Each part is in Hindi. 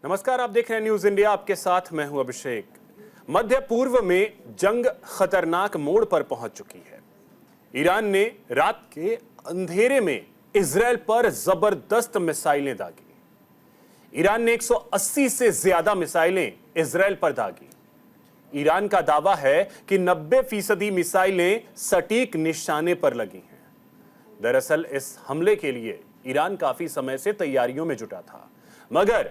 नमस्कार, आप देख रहे हैं न्यूज इंडिया। आपके साथ मैं हूं अभिषेक। मध्य पूर्व में जंग खतरनाक मोड़ पर पहुंच चुकी है। ईरान ने रात के अंधेरे में इजरायल पर जबरदस्त मिसाइलें दागी। ईरान ने 180 से ज्यादा मिसाइलें इजरायल पर दागी। ईरान का दावा है कि 90% मिसाइलें सटीक निशाने पर लगी हैं। दरअसल इस हमले के लिए ईरान काफी समय से तैयारियों में जुटा था, मगर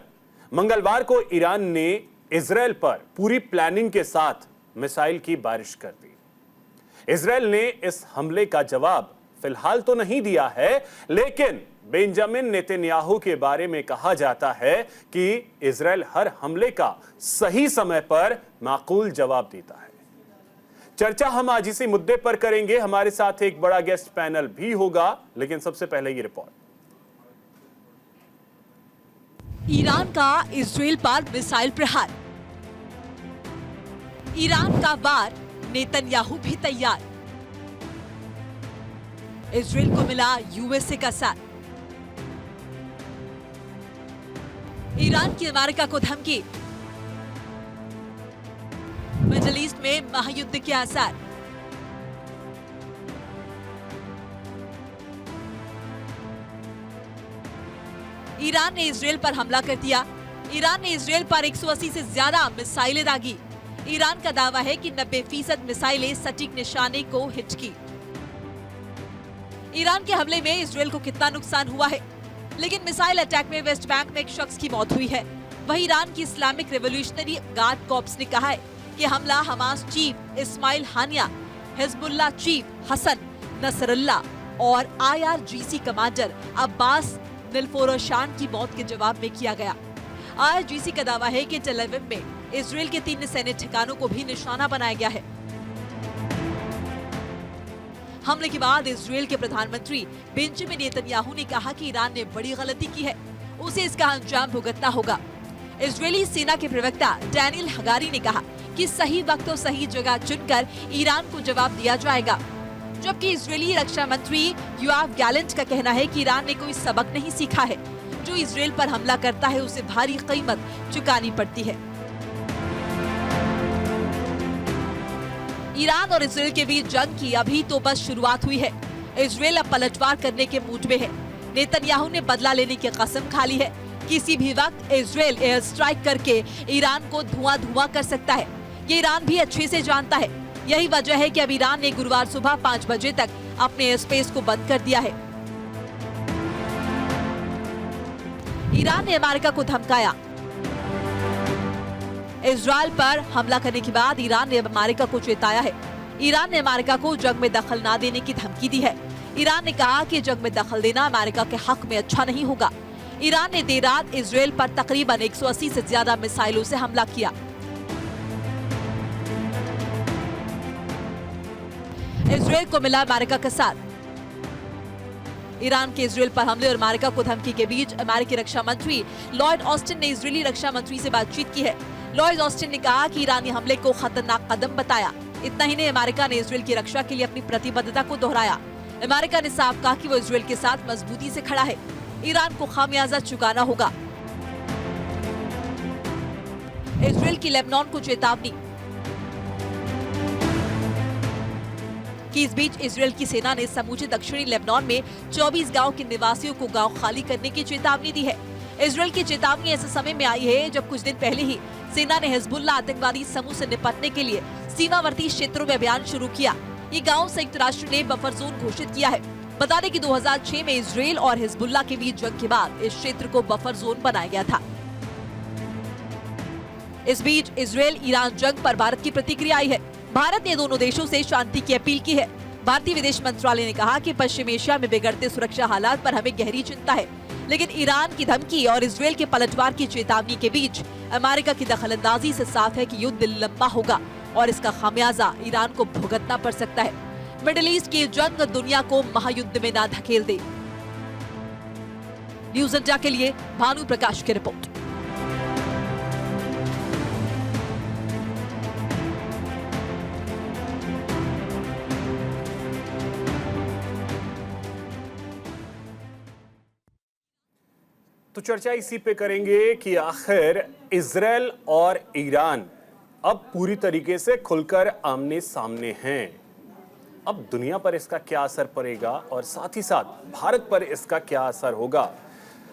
मंगलवार को ईरान ने इजरायल पर पूरी प्लानिंग के साथ मिसाइल की बारिश कर दी। इजरायल ने इस हमले का जवाब फिलहाल तो नहीं दिया है, लेकिन बेंजामिन नेतन्याहू के बारे में कहा जाता है कि इजरायल हर हमले का सही समय पर माकूल जवाब देता है। चर्चा हम आज इसी मुद्दे पर करेंगे। हमारे साथ एक बड़ा गेस्ट पैनल भी होगा, लेकिन सबसे पहले ये रिपोर्ट। ईरान का इजरायल पर मिसाइल प्रहार। ईरान का वार, नेतन्याहू भी तैयार। इजरायल को मिला यूएसए का साथ। ईरान की अमेरिका को धमकी। मिडिल ईस्ट में महायुद्ध के आसार। ईरान ने इजरायल पर हमला कर दिया। ईरान ने इजरायल पर 180 से ज्यादा मिसाइलें दागी। ईरान का दावा है कि 90% मिसाइलें सटीक निशाने को हिट की। ईरान के हमले में इजरायल को कितना नुकसान हुआ है? लेकिन मिसाइल अटैक में वेस्ट बैंक में एक शख्स की मौत हुई है। वहीं ईरान की इस्लामिक रिवोल्यूशनरी गार्ड कॉर्प्स ने कहा है कि हमला हमास चीफ इस्माइल हानिया, हिजबुल्लाह चीफ हसन नसरल्ला और IRGC कमांडर अब्बास निलफोरशान की मौत के जवाब में किया गया। IRGC का दावा है कि टेल अवीव में इजरायल के 3 सैन्य ठिकानों को भी निशाना बनाया गया है। हमले के बाद इजरायल के प्रधानमंत्री बेंजामिन नेतन्याहू ने कहा कि ईरान ने बड़ी गलती की है, उसे इसका अंजाम भुगतना होगा। इजरायली सेना के प्रवक्ता डैनियल हगारी ने कहा कि सही वक्त और सही जगह चुनकर ईरान को जवाब दिया जाएगा। जबकि इजरायली रक्षा मंत्री योआव गैलेंट का कहना है कि ईरान ने कोई सबक नहीं सीखा है। जो इजरायल पर हमला करता है उसे भारी कीमत चुकानी पड़ती है। ईरान और इजरायल के बीच जंग की अभी तो बस शुरुआत हुई है। इजरायल अब पलटवार करने के मूड में है। नेतन्याहू ने बदला लेने की कसम खा ली है। किसी भी वक्त इजरायल एयर स्ट्राइक करके ईरान को धुआं कर सकता है। ये ईरान भी अच्छे से जानता है। यही वजह है कि अब ईरान ने गुरुवार सुबह 5 बजे तक अपने एयर स्पेस को बंद कर दिया है। ईरान ने अमेरिका को धमकाया। इजरायल पर हमला करने के बाद ईरान ने अमेरिका को चेताया है। ईरान ने अमेरिका को जंग में दखल न देने की धमकी दी है। ईरान ने कहा कि जंग में दखल देना अमेरिका के हक में अच्छा नहीं होगा। ईरान ने देर रात इजरायल पर तकरीबन 180 से ज्यादा मिसाइलों से हमला किया। इजरायल को मिला अमेरिका का साथ। ईरान के इजरायल पर हमले और अमेरिका को धमकी के बीच अमेरिकी रक्षा मंत्री लॉयड ऑस्टिन ने इजरायली रक्षा मंत्री से बातचीत की है। लॉयड ऑस्टिन ने कहा कि ईरानी हमले को खतरनाक कदम बताया। इतना ही नहीं, अमेरिका ने इजरायल की रक्षा के लिए अपनी प्रतिबद्धता को दोहराया। अमेरिका ने साफ कहा कि वो इजरायल के साथ मजबूती से खड़ा है। ईरान को खामियाजा चुकाना होगा। इजरायल की लेबनान को चेतावनी कि इस बीच इजरायल की सेना ने समूचे दक्षिणी लेबनान में 24 गांव के निवासियों को गांव खाली करने की चेतावनी दी है। इजरायल की चेतावनी ऐसे समय में आई है जब कुछ दिन पहले ही सेना ने हिजबुल्लाह आतंकवादी समूह से निपटने के लिए सीमावर्ती क्षेत्रों में अभियान शुरू किया। ये गांव संयुक्त राष्ट्र ने बफर जोन घोषित किया है। बता दें कि 2006 में इजरायल और हिजबुल्लाह के बीच जंग के बाद इस क्षेत्र को बफर जोन बनाया गया था। इस बीच इजरायल ईरान जंग पर भारत की प्रतिक्रिया आई है। भारत ने दोनों देशों से शांति की अपील की है। भारतीय विदेश मंत्रालय ने कहा कि पश्चिम एशिया में बिगड़ते सुरक्षा हालात पर हमें गहरी चिंता है, लेकिन ईरान की धमकी और इजरायल के पलटवार की चेतावनी के बीच अमेरिका की दखलंदाजी से साफ है कि युद्ध लंबा होगा और इसका खामियाजा ईरान को भुगतना पड़ सकता है। मिडिल ईस्ट की जंग दुनिया को महायुद्ध में ना धकेल दे। न्यूज इंडिया के लिए भानु प्रकाश की रिपोर्ट। तो तो चर्चा इसी पे करेंगे कि आखिर इजराइल और ईरान अब पूरी तरीके से खुलकर आमने सामने हैं। अब दुनिया पर इसका क्या असर पड़ेगा और साथ ही साथ भारत पर इसका क्या असर होगा।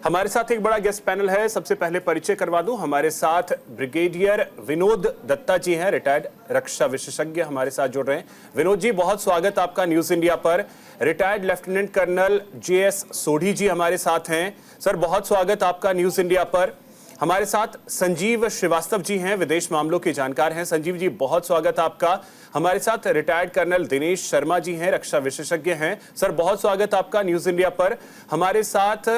हमारे साथ एक बड़ा गेस्ट पैनल है। सबसे पहले परिचय करवा दूं, हमारे साथ ब्रिगेडियर विनोद दत्ता जी हैं, रिटायर्ड रक्षा विशेषज्ञ हमारे साथ जुड़ रहे हैं। विनोद जी, बहुत स्वागत आपका न्यूज इंडिया पर। Retired lieutenant colonel JS Sodhi ji हमारे साथ हैं। सर, बहुत स्वागत आपका न्यूज इंडिया पर। हमारे साथ संजीव श्रीवास्तव जी हैं, विदेश मामलों के जानकार हैं। संजीव जी, बहुत स्वागत आपका। हमारे साथ रिटायर्ड कर्नल दिनेश शर्मा जी हैं, रक्षा विशेषज्ञ हैं। सर, बहुत स्वागत आपका न्यूज इंडिया पर। हमारे साथ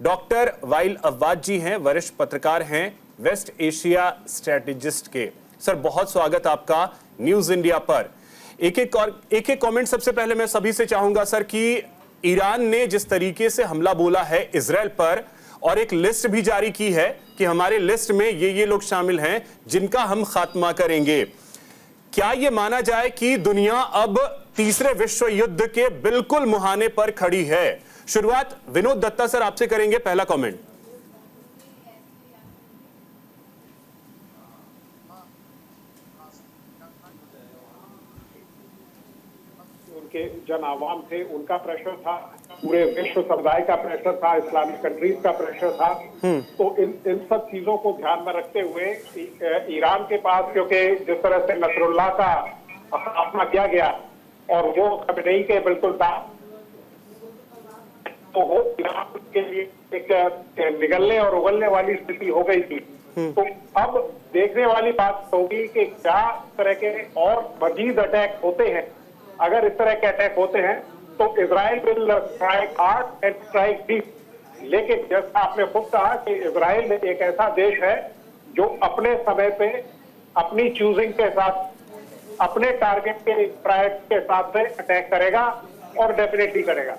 डॉक्टर वाइल अव्वाद जी हैं, वरिष्ठ पत्रकार हैं, वेस्ट एशिया स्ट्रेटेजिस्ट के। सर, बहुत स्वागत आपका न्यूज इंडिया पर। एक एक कमेंट सबसे पहले मैं सभी से चाहूंगा सर कि ईरान ने जिस तरीके से हमला बोला है इजराइल पर और एक लिस्ट भी जारी की है कि हमारे लिस्ट में ये लोग शामिल हैं जिनका हम खात्मा करेंगे, क्या यह माना जाए कि दुनिया अब तीसरे विश्व युद्ध के बिल्कुल मुहाने पर खड़ी है? शुरुआत विनोद दत्ता सर आपसे करेंगे, पहला कमेंट। उनके जन आवाम थे, उनका प्रेशर था, पूरे विश्व समुदाय का प्रेशर था, इस्लामिक कंट्रीज का प्रेशर था। तो इन सब चीजों को ध्यान में रखते हुए ईरान के पास, क्योंकि जिस तरह से नसरुल्लाह का स्थापना किया गया और वो खमेनी के बिल्कुल साथ, तो वो ईरान के लिए एक निगलने और उगलने वाली स्थिति हो गई थी। तो अब देखने वाली बात होगी कि क्या तरह के और मजीद अटैक होते हैं। अगर इस तरह के अटैक होते हैं तो Israel will strike hard and strike deep. लेकिन जैसा आपने खुद कहा कि इजराइल एक ऐसा देश है जो अपने समय पे अपनी चूजिंग के साथ, अपने टारगेट के प्रायोरिटी के हिसाब से अटैक करेगा और डेफिनेटली करेगा।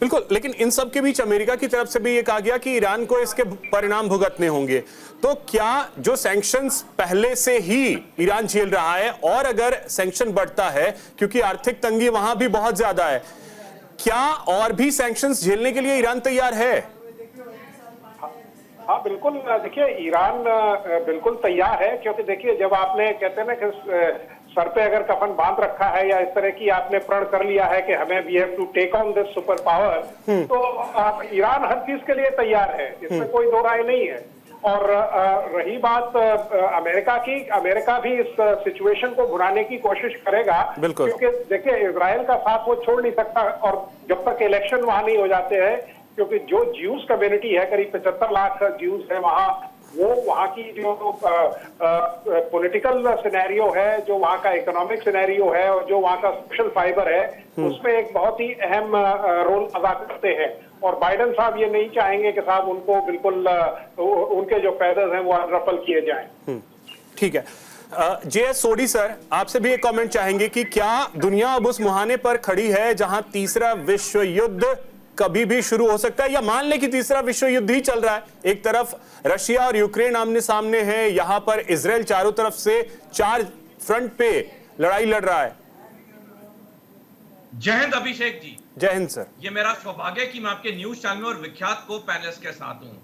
बिल्कुल, लेकिन इन सब के बीच अमेरिका की तरफ से भी ये कहा गया कि ईरान को इसके परिणाम भुगतने होंगे। तो क्या जो सैंक्शंस पहले से ही ईरान झेल रहा है और अगर सैंक्शन बढ़ता है, क्योंकि आर्थिक तंगी वहां भी बहुत ज्यादा है, क्या और भी सैंक्शंस झेलने के लिए ईरान तैयार है? हाँ बिल्कुल, देखिए ईरान बिल्कुल तैयार है, क्योंकि देखिए जब आपने कहते हैं ना कि सर पे अगर कफन बांध रखा है या इस तरह की आपने प्रण कर लिया है कि हमें we have to take on this super power, तो ईरान हर चीज के लिए तैयार है, इसमें कोई दो राय नहीं है। और रही बात अमेरिका की, अमेरिका भी इस सिचुएशन को भुनाने की कोशिश करेगा, क्योंकि देखिए इजराइल का साथ वो छोड़ नहीं सकता, और जब तक इलेक्शन वहां नहीं हो जाते हैं, क्योंकि जो ज्यूज कम्युनिटी है, करीब 75 लाख ज्यूज है वहां, वो वहां की जो पॉलिटिकल सिनेरियो है, जो वहां का इकोनॉमिक सिनेरियो है और जो वहां का सोशल फाइबर है, उसमें एक बहुत ही अहम रोल अदा करते हैं। और बाइडेन साहब ये नहीं चाहेंगे कि साहब उनको बिल्कुल उनके जो पैदल हैं वो अनरफल किए जाएं। ठीक है। JS सोढ़ी सर, आपसे भी एक कमेंट चाहेंगे कि क्या दुनिया अब उस मुहाने पर खड़ी है जहां तीसरा विश्व युद्ध कभी भी शुरू हो सकता है, या मान ले कि तीसरा विश्व युद्ध ही चल रहा है? एक तरफ रशिया और यूक्रेन आमने सामने है, यहां पर इजराइल चारों तरफ से 4 फ्रंट पे लड़ाई लड़ रहा है। जय हिंद अभिषेक जी। जय हिंद सर। ये मेरा सौभाग्य है कि मैं आपके न्यूज चैनल और विख्यात को पैनलिस्ट के साथ हूं।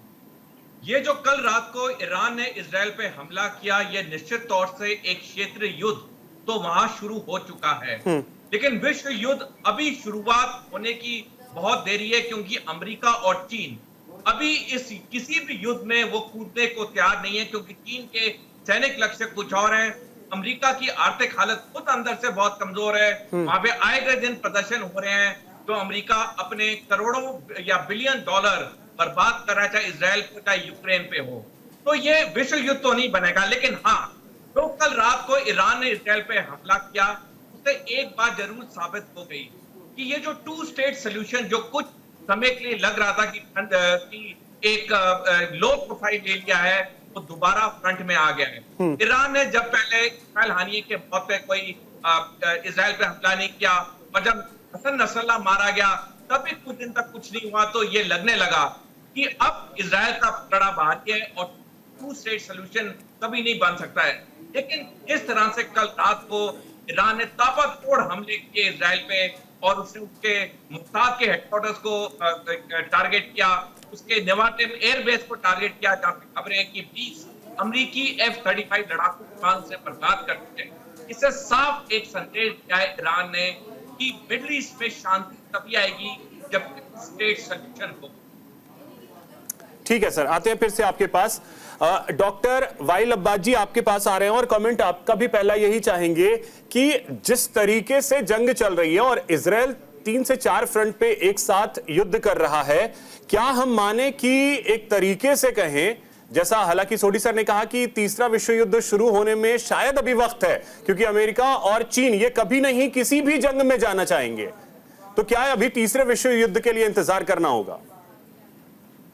ये जो कल रात को ईरान ने इजराइल पे हमला किया, ये निश्चित तौर से एक क्षेत्रीय युद्ध तो वहां शुरू हो चुका है, लेकिन विश्व युद्ध अभी शुरुआत होने की बहुत देरी है, क्योंकि अमेरिका और चीन अभी इस किसी भी युद्ध में वो कूदने को तैयार नहीं है, क्योंकि चीन के सैनिक लक्ष्य कुछ और हैं। अमेरिका की आर्थिक हालत खुद अंदर से बहुत कमजोर है, वहां पे आए गए दिन प्रदर्शन हो रहे हैं, तो अमेरिका अपने करोड़ों या बिलियन डॉलर बर्बाद कर रहा है, चाहे इजराइल पे चाहे यूक्रेन पे हो। तो ये विश्व युद्ध तो नहीं बनेगा, लेकिन हाँ, तो कल रात को ईरान ने इजराइल पे हमला किया, उससे एक बात जरूर साबित हो गई कि ये जो 2 स्टेट सोल्यूशन जो कुछ समय के लिए लग रहा था कि एक लो प्रोफाइल ले लिया है, वो दोबारा फ्रंट में आ गया है। ईरान ने जब पहले इस्माइल हानिये के मौत पे कोई इजराइल पे हमला नहीं किया, और जब हसन नसरल्लाह मारा गया तब भी कुछ दिन तक कुछ नहीं हुआ, तो ये लगने लगा कि अब इजराइल का पकड़ा बाहर है और 2 स्टेट सोल्यूशन कभी नहीं बन सकता है। लेकिन इस तरह से कल रात को ईरान ने ताबड़तोड़ हमले किए इजराइल पे, और उसने उसके मुफ्ताद के हेडक्वार्टर्स को टारगेट किया, उसके नेवाटिव एयरबेस को टारगेट किया, जहां पे खबरें हैं कि 20 अमेरिकी F-35 लड़ाकू विमान से बर्बाद कर दिए। इससे साफ एक संदेश दिया है ईरान ने कि मिडिल ईस्ट में शांति तभी आएगी जब स्टेट सॉल्यूशन हो। ठीक है सर, आते हैं फिर से आपके पास। डॉक्टर वाइल अब्बास जी आपके पास आ रहे हैं और कमेंट आपका भी पहला यही चाहेंगे कि जिस तरीके से जंग चल रही है और इजराइल 3 से 4 फ्रंट पे एक साथ युद्ध कर रहा है, क्या हम माने कि एक तरीके से कहें, जैसा हालांकि सोडी सर ने कहा कि तीसरा विश्व युद्ध शुरू होने में शायद अभी वक्त है क्योंकि अमेरिका और चीन ये कभी नहीं किसी भी जंग में जाना चाहेंगे, तो क्या अभी तीसरे विश्व युद्ध के लिए इंतजार करना होगा?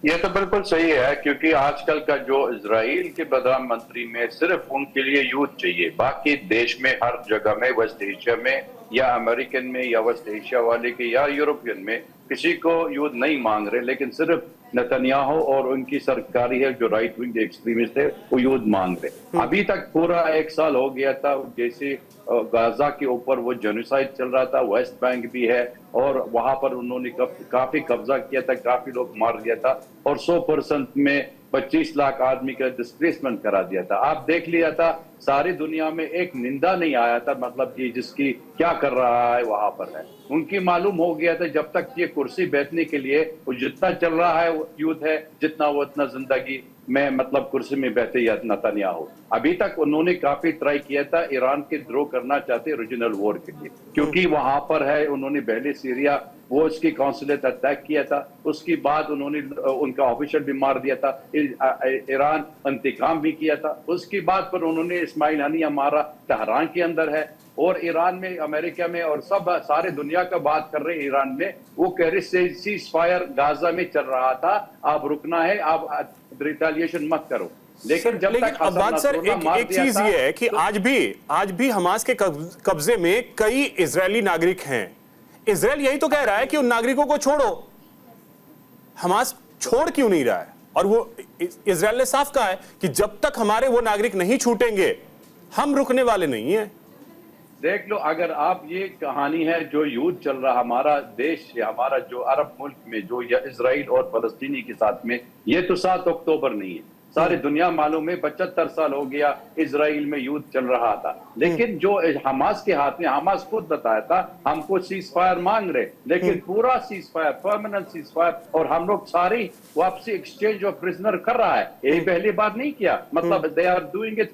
ये तो बिल्कुल सही है, क्योंकि आजकल का जो इजराइल के प्रधानमंत्री में सिर्फ उनके लिए युद्ध चाहिए, बाकी देश में हर जगह में, वेस्ट एशिया में या अमेरिकन में या वेस्ट एशिया वाले के या यूरोपियन में किसी को युद्ध नहीं मांग रहे, लेकिन सिर्फ नेतन्याहू और उनकी सरकारी है जो राइट विंग एक्सट्रीमिस्ट है वो युद्ध मांग रहे। अभी तक पूरा 1 साल हो गया था जैसे गाजा के ऊपर वो जेनोसाइड चल रहा था, वेस्ट बैंक भी है और वहां पर उन्होंने काफी कब्जा किया था, काफी लोग मार दिया था और 100% में 25 लाख आदमी का डिस्प्लेसमेंट करा दिया था। आप देख लिया था सारी दुनिया में एक निंदा नहीं आया था, मतलब कि जिसकी क्या कर रहा है वहां पर है, उनकी मालूम हो गया था जब तक ये कुर्सी बैठने के लिए वो जितना चल रहा है युद्ध है, जितना वो उतना जिंदगी में मतलब कुर्सी में बैठे या नेतन्याहू। अभी तक उन्होंने काफी ट्राई किया था, ईरान के द्रोह करना चाहते रीजनल वॉर के लिए, क्योंकि वहां पर है उन्होंने पहले सीरिया वो उसकी कॉन्सुलेट अटैक किया था, उसके बाद उन्होंने उनका ऑफिसर भी मार दिया था, ईरान इंतकाम भी किया था, उसके बाद पर उन्होंने इस्माइल हनिया मारा, तहरान के अंदर है और ईरान में, अमेरिका में और सब सारे दुनिया का बात कर रहे हैं ईरान में, वो कह रहे सीज फायर गाजा में चल रहा था, आप रुकना है, आप रिटेलिएशन मत करो। लेकिन जब तक अब्बास सर एक चीज ये है कि आज भी हमास के कब्जे में कई इजरायली नागरिक हैं। इजराइल यही तो कह रहा है कि उन नागरिकों को छोड़ो, हमास छोड़ क्यों नहीं रहा है? और वो इजराइल ने साफ कहा है कि जब तक हमारे वो नागरिक नहीं छूटेंगे हम रुकने वाले नहीं हैं। देख लो, अगर आप ये कहानी है जो युद्ध चल रहा हमारा देश या हमारा जो अरब मुल्क में जो या इजराइल और फलस्तीनी के साथ में, ये तो 7 अक्टूबर नहीं है, सारी दुनिया मालूम है 75 साल हो गया इजराइल में युद्ध चल रहा था। लेकिन जो हमास के हाथ में, हमास खुद बताया था हमको सीज फायर मांग रहे, लेकिन पूरा cease fire, permanent cease fire और हम लोग सारी वापसी एक्सचेंज ऑफ प्रिजनर कर रहा है। यही पहली बार नहीं किया, मतलब they are doing it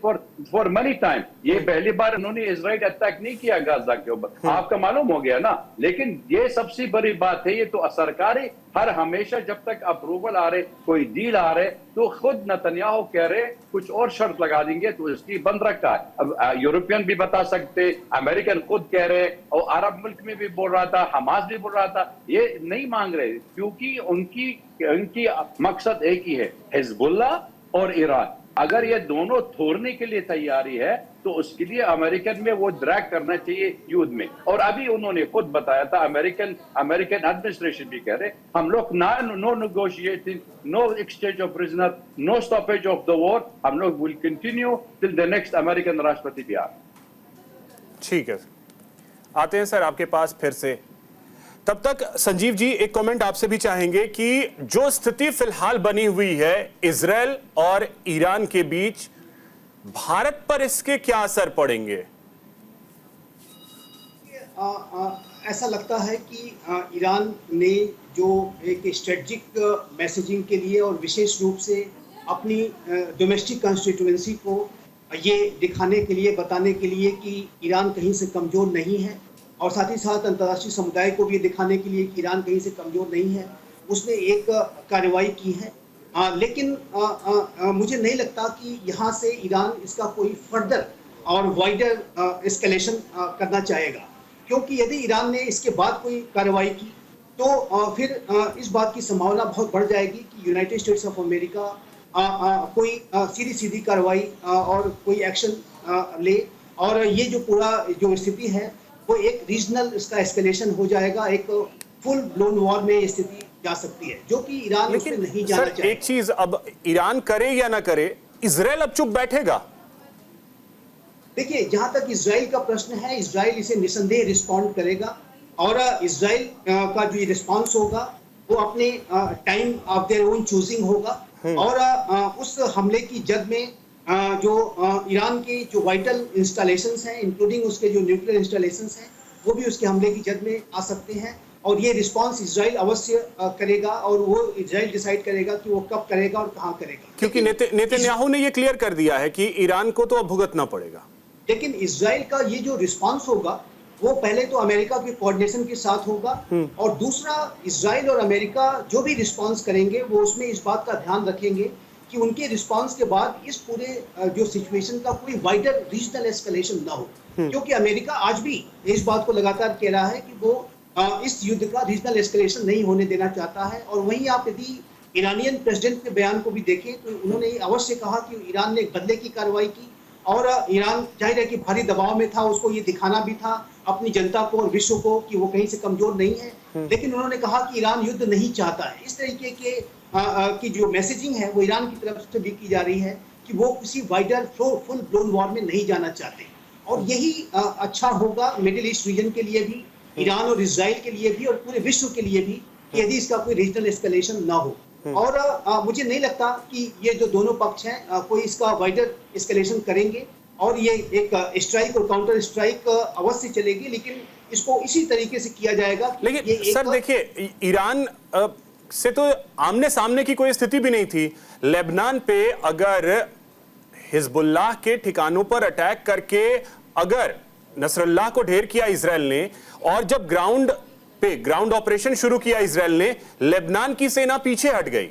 for money time. ये पहली बार उन्होंने इजराइल अटैक नहीं किया गाजा के ऊपर, आपका मालूम हो गया ना। लेकिन ये सबसे बड़ी बात है, ये तो सरकारी हर हमेशा जब तक अप्रूवल आ रहे, कोई डील आ रहे, तो खुद नेतन्याहू कह रहे कुछ और शर्त लगा देंगे, तो इसकी बंद रखा है। अब यूरोपियन भी बता सकते, अमेरिकन खुद कह रहे और अरब मुल्क में भी बोल रहा था, हमास भी बोल रहा था, ये नहीं मांग रहे क्योंकि उनकी मकसद एक ही है, हिजबुल्लाह और ईरान। अगर ये दोनों छोड़ने के लिए तैयारी है तो उसके लिए अमेरिकन में वो ड्रैग करना चाहिए युद्ध में। और अभी उन्होंने खुद बताया था, अमेरिकन एडमिनिस्ट्रेशन भी कह रहे हम लोग no negotiating, no exchange of prisoner, no stoppage of the war, हम लोग will continue till the next American राष्ट्रपति भी आ। ठीक है, आते हैं सर आपके पास फिर से। तब तक संजीव जी एक कमेंट आपसे भी चाहेंगे कि जो स्थिति फिलहाल बनी हुई है इजराइल और ईरान के बीच, भारत पर इसके क्या असर पड़ेंगे? ऐसा लगता है कि ईरान ने जो एक स्ट्रेटजिक मैसेजिंग के लिए और विशेष रूप से अपनी डोमेस्टिक कॉन्स्टिट्यूएंसी को ये दिखाने के लिए, बताने के लिए कि ईरान कहीं से कमज़ोर नहीं है और साथ ही साथ अंतर्राष्ट्रीय समुदाय को भी दिखाने के लिए कि ईरान कहीं से कमज़ोर नहीं है, उसने एक कार्रवाई की है। लेकिन मुझे नहीं लगता कि यहाँ से ईरान इसका कोई फर्दर और वाइडर एस्केलेशन करना चाहेगा, क्योंकि यदि ईरान ने इसके बाद कोई कार्रवाई की तो फिर इस बात की संभावना बहुत बढ़ जाएगी कि यूनाइटेड स्टेट्स ऑफ अमेरिका कोई सीधी कार्रवाई और कोई एक्शन ले, और ये जो पूरा जो स्थिति है वो एक रीजनल इसका एस्केलेशन हो जाएगा, एक फुल ब्लोन वॉर में स्थिति जा सकती है, जो कि ईरान उसमें नहीं जाना चाहता। एक चीज, अब ईरान करे या ना करे, इजराइल अब चुप बैठेगा? देखिए, जहां तक इजराइल का प्रश्न है, इजराइल इसे निसंदेह रिस्पॉन्ड करेगा और इसराइल का जो रिस्पांस होगा वो अपने time of their own choosing होगा और उस हमले की जद में जो ईरान के जो वाइटल इंस्टॉलेशंस हैं इंक्लूडिंग उसके जो न्यूक्लियर इंस्टॉलेशंस हैं वो भी उसके हमले की जद में आ सकते हैं और ये रिस्पांस इजराइल अवश्य करेगा और वो इजराइल डिसाइड करेगा कि वो कब करेगा और कहां करेगा, क्योंकि नेतन्याहू ने ये क्लियर कर दिया है कि ईरान को तो अब भुगतना पड़ेगा। लेकिन इजराइल का ये जो रिस्पांस होगा वो पहले तो अमेरिका के कोऑर्डिनेशन के साथ होगा और दूसरा इजराइल और अमेरिका जो भी रिस्पांस करेंगे वो उसमें इस बात का ध्यान रखेंगे कि उनके रिस्पांस के बाद इस पूरे जो सिचुएशन का कोई वाइडर रीजनल एस्केलेशन ना हो, क्योंकि अमेरिका आज भी इस बात को लगातार कह रहा है कि वो इस युद्ध का रीजनल एस्केलेशन नहीं होने देना चाहता है। और वहीं आप यदि ईरानियन प्रेसिडेंट के बयान को भी देखें तो उन्होंने अवश्य कहा कि ईरान ने बदले की कार्रवाई की और ईरान जाहिर है कि भारी दबाव में था, उसको ये दिखाना भी था अपनी जनता को और विश्व को कि वो कहीं से कमजोर नहीं है, लेकिन उन्होंने कहा कि ईरान युद्ध नहीं चाहता है। इस तरीके के की जो मैसेजिंग है वो ईरान की तरफ से भी की जा रही है कि वो किसी वाइडर फुल ब्लोन वॉर में नहीं जाना चाहते और यही अच्छा होगा मिडिल ईस्ट रीजन के लिए भी, ईरान और इजराइल के लिए भी और पूरे विश्व के लिए भी कि यदि इसका कोई रीजनल एस्केलेशन ना हो। और मुझे नहीं लगता कि ये जो दोनों पक्ष हैं कोई इसका वाइडर एस्केलेशन करेंगे और ये एक स्ट्राइक और काउंटर स्ट्राइक अवश्य चलेगी, लेकिन इसको इसी तरीके से किया जाएगा। लेकिन सर देखिए, ईरान से तो आमने सामने की कोई स्थिति भी नहीं थी। लेबनान पे अगर हिजबुल्लाह के ठिकानों पर अटैक करके अगर नसरुल्लाह को ढेर किया इजराइल ने और जब ग्राउंड ऑपरेशन शुरू किया इजराइल ने, लेबनान की सेना पीछे हट गई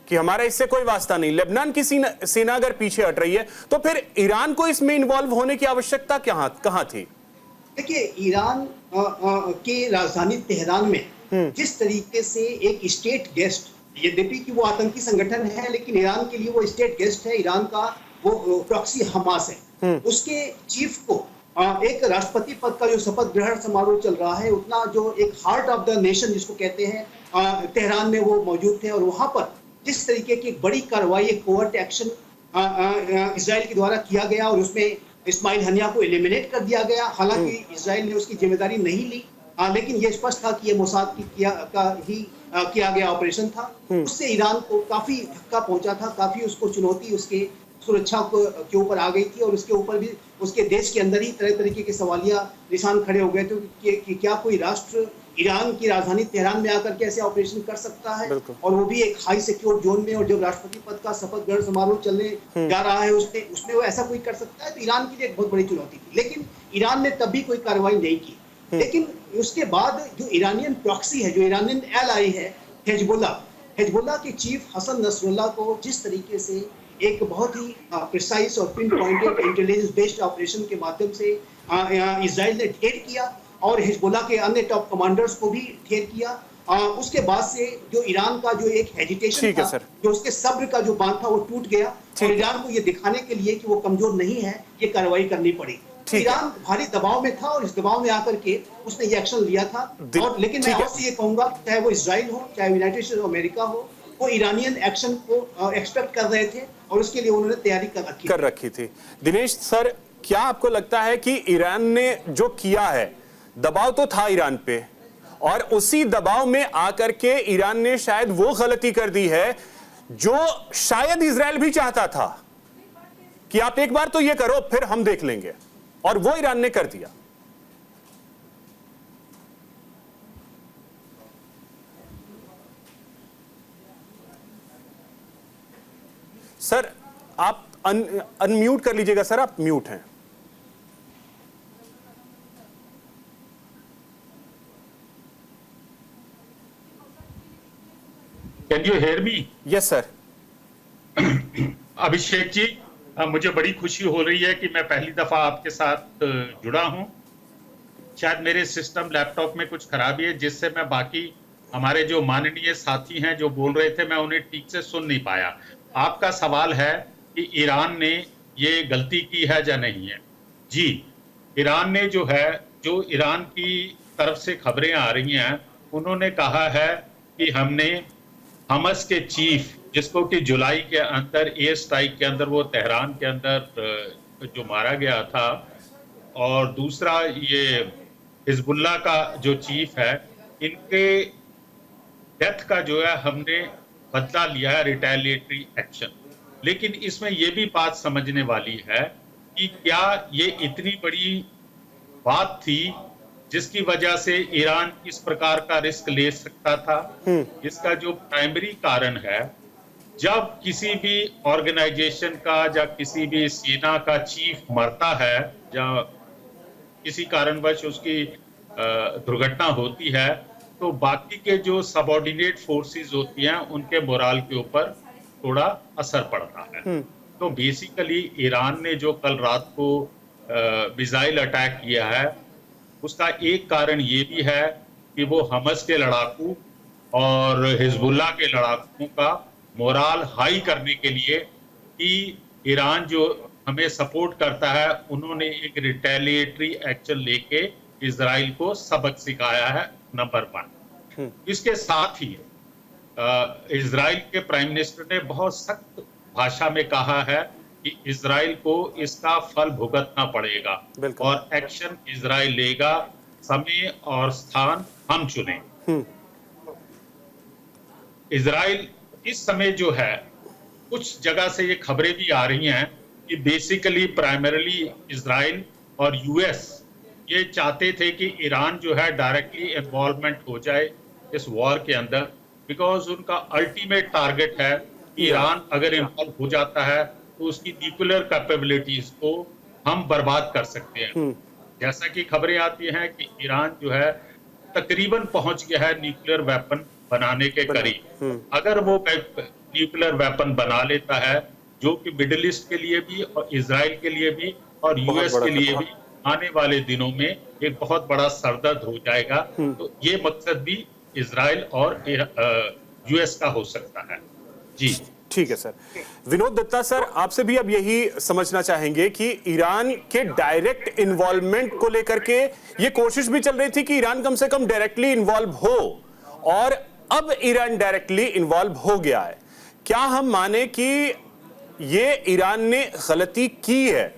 कि हमारा इससे कोई वास्ता नहीं। लेबनान की सेना अगर पीछे हट रही है तो फिर ईरान को इसमें इन्वॉल्व होने की आवश्यकता कहां थी? देखिए, ईरान के राजधानी तेहरान में जिस तरीके से एक स्टेट गेस्ट, यद्यपि कि वो आतंकी संगठन है लेकिन ईरान के लिए वो स्टेट गेस्ट है, ईरान का वो प्रॉक्सी हमास है, उसके चीफ को एक राष्ट्रपति पद का जो शपथ ग्रहण समारोह चल रहा है, उतना जो एक हार्ट ऑफ द नेशन जिसको कहते हैं, तेहरान में वो मौजूद थे और वहां पर जिस तरीके की एक बड़ी कार्रवाई, एक कोवर्ट एक्शन इजराइल के द्वारा किया गया और उसमें इस्माइल हनिया को एलिमिनेट कर दिया गया। हालांकि इजराइल ने उसकी जिम्मेदारी नहीं ली, लेकिन यह स्पष्ट था कि यह मोसाद की किया गया ऑपरेशन था। उससे ईरान को काफी धक्का पहुंचा था, काफी उसको चुनौती उसके सुरक्षा के ऊपर आ गई थी और उसके ऊपर भी उसके देश के अंदर ही तरह तरीके के सवालिया निशान खड़े हो गए थे कि क्या कोई राष्ट्र ईरान की राजधानी तेहरान में आकर के ऐसे ऑपरेशन कर सकता है, और वो भी एक हाई सिक्योर जोन में, और जब राष्ट्रपति पद का शपथ ग्रहण समारोह चलने जा रहा है उसमें वो ऐसा कोई कर सकता है, तो ईरान के लिए एक बहुत बड़ी चुनौती थी। लेकिन ईरान ने तब भी कोई कार्रवाई नहीं की। लेकिन उसके बाद जो ईरानियन प्रॉक्सी है, जो ईरानियन एलाई है हिजबुल्लाह के चीफ हसन नसरुल्लाह को जिस तरीके से एक बहुत ही प्रिसाइज और pin pointed intelligence based operation के माध्यम से इजराइल ने ढेर किया और हिजबुल्लाह के अन्य टॉप कमांडर्स को भी ढेर किया, उसके बाद से जो ईरान का जो एक हेजिटेशन था, जो उसके सब्र का जो बांध था वो टूट गया और ईरान को ये दिखाने के लिए कि वो कमजोर नहीं है, ये कार्रवाई करनी पड़ी। ईरान भारी दबाव में था और इस दबाव में आकर के उसने ये एक्शन लिया था। और लेकिन मैं आपसे ये कहूंगा, चाहे वो इजराइल हो, चाहे यूनाइटेड स्टेट्स ऑफ अमेरिका हो, वो ईरानियन एक्शन को एक्सपेक्ट कर रहे थे और उसके लिए उन्होंने तैयारी कर रखी थी। दिनेश सर, क्या आपको लगता है कि ईरान ने जो किया है, दबाव तो था ईरान पे, और उसी दबाव में आकर के ईरान ने शायद वो गलती कर दी है जो शायद इजराइल भी चाहता था कि आप एक बार तो ये करो फिर हम देख लेंगे, और वो ईरान ने कर दिया? सर आप अनम्यूट कर लीजिएगा। सर आप म्यूट हैं। Can you hear me? Yes sir. Abhishek ji, मुझे बड़ी खुशी हो रही है कि मैं पहली दफा आपके साथ जुड़ा हूं। शायद मेरे सिस्टम लैपटॉप में कुछ खराबी है जिससे मैं बाकी हमारे जो माननीय साथी हैं जो बोल रहे थे, मैं उन्हें ठीक से सुन नहीं पाया। आपका सवाल है कि ईरान ने ये गलती की है या नहीं है? जी, ईरान ने जो ईरान की तरफ से खबरें आ रही हैं, उन्होंने कहा है कि हमने हमस के चीफ, जिसको कि जुलाई के अंदर एयर स्ट्राइक के अंदर वो तेहरान के अंदर जो मारा गया था, और दूसरा ये हिजबुल्लाह का जो चीफ है, इनके डेथ का जो है हमने बदला लिया है, रिटेलिएटरी एक्शन। लेकिन इसमें यह भी बात समझने वाली है कि क्या ये इतनी बड़ी बात थी जिसकी वजह से ईरान इस प्रकार का रिस्क ले सकता था। इसका जो प्राइमरी कारण है, जब किसी भी ऑर्गेनाइजेशन का या किसी भी सेना का चीफ मरता है या किसी कारणवश उसकी दुर्घटना होती है, तो बाकी के जो सबऑर्डिनेट फोर्सेस होती हैं उनके मोराल के ऊपर थोड़ा असर पड़ता है। तो बेसिकली ईरान ने जो कल रात को मिसाइल अटैक किया है, उसका एक कारण ये भी है कि वो हमस के लड़ाकू और हिजबुल्लाह के लड़ाकों का मोराल हाई करने के लिए कि ईरान जो हमें सपोर्ट करता है, उन्होंने एक रिटेलिएटरी एक्शन लेके इजराइल को सबक सिखाया है, नंबर 1। इसके साथ ही इजराइल के प्राइम मिनिस्टर ने बहुत सख्त भाषा में कहा है कि इजराइल को इसका फल भुगतना पड़ेगा और एक्शन इजराइल लेगा, समय और स्थान हम चुने। इजराइल इस समय जो है, कुछ जगह से ये खबरें भी आ रही हैं कि बेसिकली प्राइमरीली इजराइल और यूएस ये चाहते थे कि ईरान जो है डायरेक्टली इन्वॉल्वमेंट हो जाए इस वॉर के अंदर, बिकॉज उनका अल्टीमेट टारगेट है कि ईरान अगर इन्वॉल्व हो जाता है तो उसकी न्यूक्लियर कैपेबिलिटीज को हम बर्बाद कर सकते हैं। जैसा कि खबरें आती हैं कि ईरान जो है तकरीबन पहुंच गया है न्यूक्लियर वेपन बनाने के करीब। अगर वो न्यूक्लियर वेपन बना लेता है, जो कि मिडिल ईस्ट के लिए भी और इजराइल के लिए भी और यूएस के लिए भी आने वाले दिनों में एक बहुत बड़ा सरदर्द हो जाएगा। तो ये मकसद भी इजराइल और यूएस का हो सकता है। जी ठीक है सर। विनोद दत्ता सर, आपसे भी अब यही समझना चाहेंगे कि ईरान के डायरेक्ट इन्वॉल्वमेंट को लेकर के ये कोशिश भी चल रही थी कि ईरान कम से कम डायरेक्टली इन्वॉल्व हो, और अब ईरान डायरेक्टली इन्वॉल्व हो गया है। क्या हम माने कि ये ईरान ने गलती की है?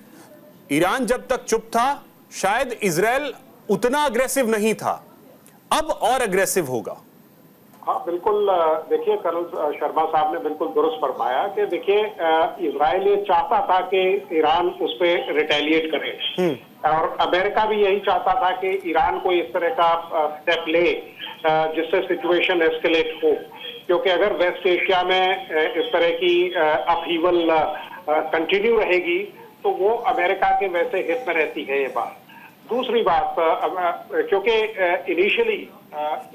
ईरान जब तक चुप था शायद इजराइल उतना अग्रेसिव नहीं था, अब और अग्रेसिव होगा। हाँ बिल्कुल, देखिए कर्नल शर्मा साहब ने बिल्कुल दुरुस्त फरमाया कि देखिए इजराइल ये चाहता था कि ईरान उस पर रिटेलिएट करे, और अमेरिका भी यही चाहता था कि ईरान को इस तरह का स्टेप ले जिससे सिचुएशन एस्केलेट हो, क्योंकि अगर वेस्ट एशिया में इस तरह की अपहीवल कंटिन्यू रहेगी तो वो अमेरिका के वैसे हित में रहती है ये बात। दूसरी बात, क्योंकि इनिशियली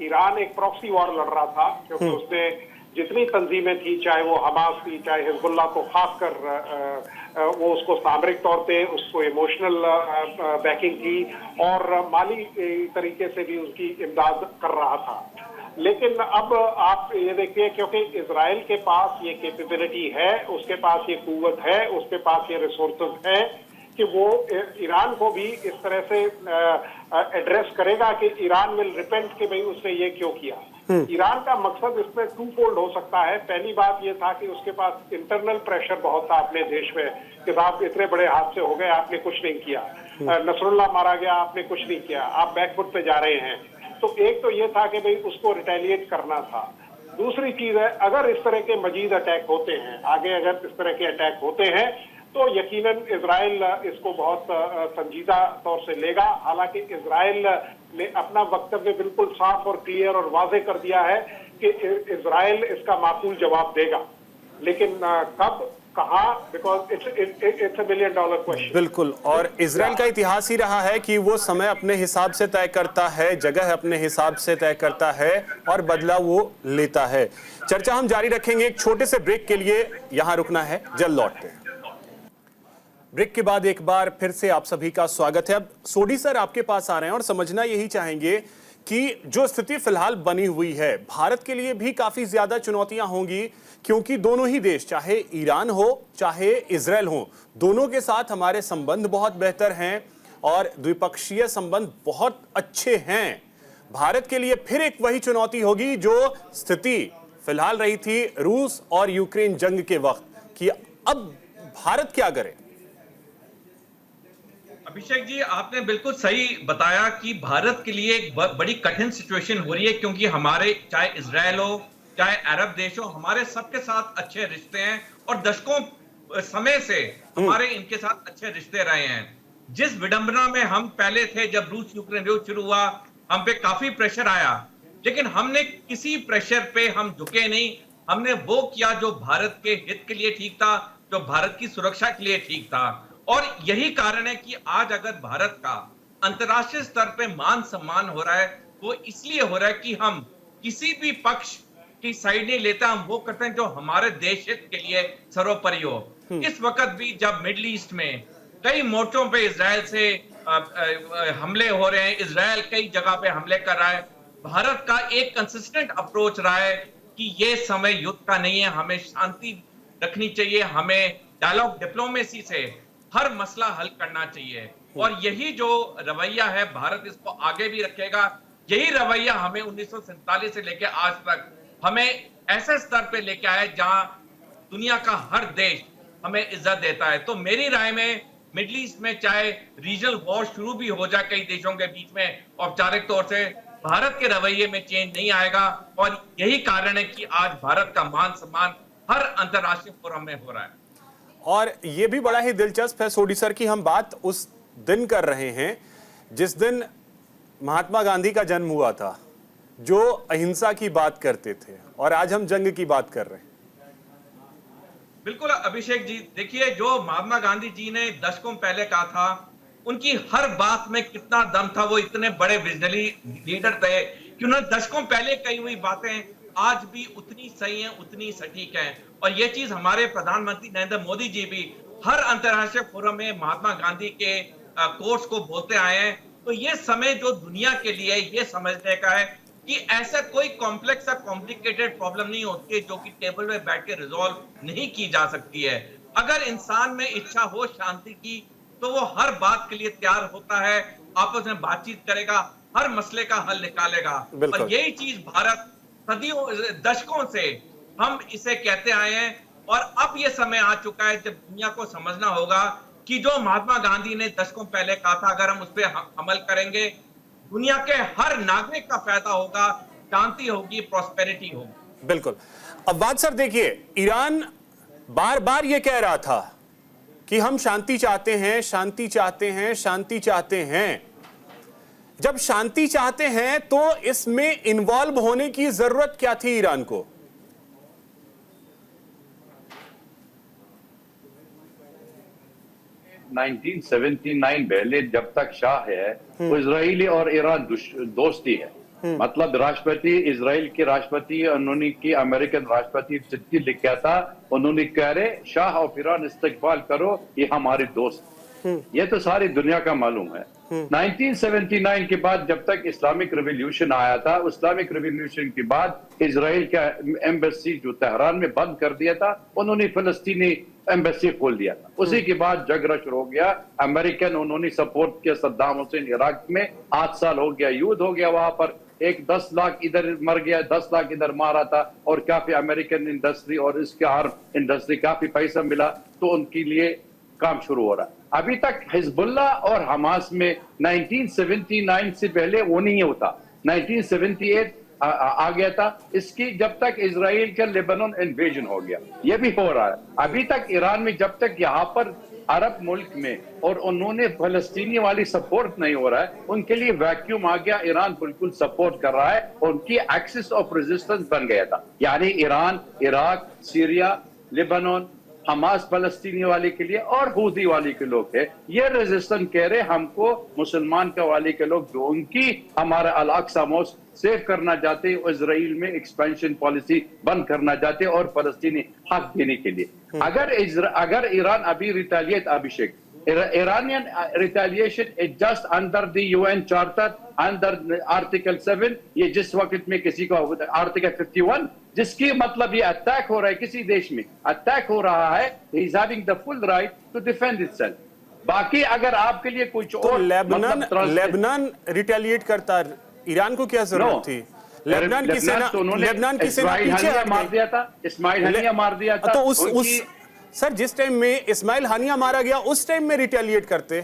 ईरान एक प्रॉक्सी वॉर लड़ रहा था, क्योंकि उसने जितनी तंजीमें थी, चाहे वो हमास थी चाहे हिजबुल्लाह, तो खासकर वो उसको सामरिक तौर पे उसको इमोशनल बैकिंग की और माली तरीके से भी उसकी इमदाद कर रहा था। लेकिन अब आप ये देखिए, क्योंकि इजराइल के पास ये कैपेबिलिटी है, उसके पास ये कुव्वत है, उसके पास ये रिसोर्सेज है कि वो ईरान को भी इस तरह से एड्रेस करेगा कि ईरान विल रिपेंट कि भाई उसने ये क्यों किया। ईरान का मकसद इसमें टू फोल्ड हो सकता है। पहली बात ये था कि उसके पास इंटरनल प्रेशर बहुत था अपने देश में कि साहब इतने बड़े हादसे हो गए, आपने कुछ नहीं किया, नसरुल्लाह मारा गया, आपने कुछ नहीं किया, आप बैकफुट पे जा रहे हैं। तो एक तो ये था कि भाई उसको रिटेलिएट करना था। दूसरी चीज है, अगर इस तरह के मजीद अटैक होते हैं, आगे अगर इस तरह के अटैक होते हैं तो यकीनन इजराइल इसको बहुत संजीदा तौर से लेगा। हालांकि इजराइल ने अपना वक्तव्य बिल्कुल साफ और क्लियर और वाजे कर दिया है कि इजराइल इसका माकूल जवाब देगा, लेकिन कब, कहां, बिकॉज इट्स $1 मिलियन क्वेश्चन। बिल्कुल, और इजराइल का इतिहास ही रहा है कि वो समय अपने हिसाब से तय करता है, जगह अपने हिसाब से तय करता है और बदला वो लेता है। चर्चा हम जारी रखेंगे, एक छोटे से ब्रेक के लिए यहां रुकना है, जल्द लौटते हैं। ब्रेक के बाद एक बार फिर से आप सभी का स्वागत है। अब सोडी सर आपके पास आ रहे हैं और समझना यही चाहेंगे कि जो स्थिति फिलहाल बनी हुई है, भारत के लिए भी काफी ज्यादा चुनौतियां होंगी, क्योंकि दोनों ही देश, चाहे ईरान हो चाहे इजराइल हो, दोनों के साथ हमारे संबंध बहुत बेहतर हैं और द्विपक्षीय संबंध बहुत अच्छे हैं। भारत के लिए फिर एक वही चुनौती होगी जो स्थिति फिलहाल रही थी रूस और यूक्रेन जंग के वक्त, कि अब भारत क्या करे। अभिषेक जी, आपने बिल्कुल सही बताया कि भारत के लिए एक बड़ी कठिन सिचुएशन हो रही है, क्योंकि हमारे चाहे इजराइल हो चाहे अरब देश हो, हमारे सबके साथ अच्छे रिश्ते हैं और दशकों समय से हमारे इनके साथ अच्छे रिश्ते रहे हैं। जिस विडंबना में हम पहले थे, जब रूस यूक्रेन युद्ध शुरू हुआ, हम पे काफी प्रेशर आया, लेकिन हमने किसी प्रेशर पे हम झुके नहीं। हमने वो किया जो भारत के हित के लिए ठीक था, जो भारत की सुरक्षा के लिए ठीक था। और यही कारण है कि आज अगर भारत का अंतर्राष्ट्रीय स्तर पे मान सम्मान हो रहा है, वो इसलिए हो रहा है कि हम किसी भी पक्ष की साइड नहीं लेता, हम वो करते हैं जो हमारे देश हित के लिए सर्वोपरि हो। इस वक्त भी जब मिडिल ईस्ट में कई मोर्चों पे इजराइल से हमले हो रहे हैं, इजराइल कई जगह पे हमले कर रहा है, भारत का एक कंसिस्टेंट अप्रोच रहा है कि ये समय युद्ध का नहीं है, हमें शांति रखनी चाहिए, हमें डायलॉग डिप्लोमेसी से हर मसला हल करना चाहिए। और यही जो रवैया है, भारत इसको आगे भी रखेगा। यही रवैया हमें 1947 से लेकर आज तक हमें ऐसे स्तर पे लेके आया जहां दुनिया का हर देश हमें इज्जत देता है। तो मेरी राय में मिडिल ईस्ट में चाहे रीजनल वॉर शुरू भी हो जाए कई देशों के बीच में, औपचारिक तौर से भारत के रवैये में चेंज नहीं आएगा। और यही कारण है कि आज भारत का मान सम्मान हर अंतर्राष्ट्रीय फोरम में हो रहा है। और ये भी बड़ा ही दिलचस्प है सोडी सर कि हम बात उस दिन कर रहे हैं जिस दिन महात्मा गांधी का जन्म हुआ था, जो अहिंसा की बात करते थे, और आज हम जंग की बात कर रहे हैं। बिल्कुल अभिषेक जी, देखिए जो महात्मा गांधी जी ने दशकों पहले कहा था, उनकी हर बात में कितना दम था। वो इतने बड़े विजनरी लीडर थे कि उन्होंने दशकों पहले कही हुई बातें आज भी उतनी सही हैं, उतनी सटीक हैं। और ये चीज हमारे प्रधानमंत्री नरेंद्र मोदी जी भी हर अंतर्राष्ट्रीय फोरम में महात्मा गांधी के कोट्स को बोलते आए हैं। तो ये समय जो दुनिया के लिए ये समझने का है कि ऐसा कोई कॉम्प्लेक्स या कॉम्प्लिकेटेड प्रॉब्लम नहीं होती है जो कि टेबल में बैठ के रिजॉल्व नहीं की जा सकती है। अगर इंसान में इच्छा हो शांति की, तो वो हर बात के लिए तैयार होता है, आपस में बातचीत करेगा, हर मसले का हल निकालेगा। और यही चीज भारत सदियों दशकों से हम इसे कहते आए हैं। और अब ये समय आ चुका है जब दुनिया को समझना होगा कि जो महात्मा गांधी ने दशकों पहले कहा था, अगर हम उस पर अमल करेंगे, दुनिया के हर नागरिक का फायदा होगा, शांति होगी, प्रॉस्पेरिटी होगी। बिल्कुल। अब बात सर देखिए, ईरान बार बार ये कह रहा था कि हम शांति चाहते हैं, शांति चाहते हैं, शांति चाहते हैं। जब शांति चाहते हैं तो इसमें इन्वॉल्व होने की जरूरत क्या थी ईरान को? नाइनटीन 1979 पहले जब तक शाह है, वो इजरायली और ईरान दोस्ती है। मतलब राष्ट्रपति, इजराइल के राष्ट्रपति, उन्होंने की अमेरिकन राष्ट्रपति चिट्ठी लिखा था, उन्होंने कह रहे शाह और ईरान इस्तकबाल करो, ये हमारे दोस्त। ये तो सारी दुनिया का मालूम है। 1979 के बाद जब तक इस्लामिक रिवॉल्यूशन आया था, इस्लामिक रिवॉल्यूशन के बाद इजराइल का एम्बेसी जो तेहरान में बंद कर दिया था, उन्होंने फिलिस्तीनी एम्बेसी खोल दिया था। उसी के बाद झगड़ा शुरू हो गया। अमेरिकन उन्होंने सपोर्ट किया सद्दाम हुसैन इराक में, 8 साल हो गया, युद्ध हो गया वहां पर। 10 लाख इधर मर गया, 10 लाख इधर मारा था, और काफी अमेरिकन इंडस्ट्री और इसके आर्म इंडस्ट्री काफी पैसा मिला, तो उनके लिए काम शुरू हो रहा है। अभी तक हिजबुल्ला और हमास में 1979 से पहले वो नहीं होता, 1978 आ गया था। इसकी जब तक इजराइल का लेबनान इन्वेजन हो गया, ये भी हो रहा है। अभी तक ईरान में जब तक यहाँ पर अरब मुल्क में और उन्होंने फलस्तीनी वाली सपोर्ट नहीं हो रहा है, उनके लिए वैक्यूम आ गया। ईरान बिल्कुल सपोर्ट कर रहा है, उनकी एक्सिस ऑफ रेजिस्टेंस बन गया था। यानी Iran, Iraq, Syria, Lebanon, Hamas फलस्तीनी वाले के लिए और हूदी वाले के लोग है, ये रेजिस्टेंस कह रहे हमको मुसलमान का वाले के लोग जो उनकी हमारा अल-अक्सा मॉस्क सेव करना चाहते हैं, इजराइल में एक्सपेंशन पॉलिसी बंद करना चाहते हैं और फलस्तीनी हक देने के लिए। अगर ईरान अभी retaliate, Abhishek, Iranian retaliation is just under the UN Charter, under Article 7, ये जिस वक्त में किसी को Article 51, जिसकी मतलब ये अटैक हो रहा है, किसी देश में अटैक हो रहा है, he is having the full right to defend itself। बाकी अगर आपके लिए कुछ और लेबनान रिटेलिएट करता, ईरान को क्या जरूरत थी? लेबनान की सेना पीछे मार दिया था, इस्माइल हनिया मार दिया था। तो उस सर जिस टाइम में इस्माइल हानिया मारा गया, उस टाइम में रिटेलिएट करते,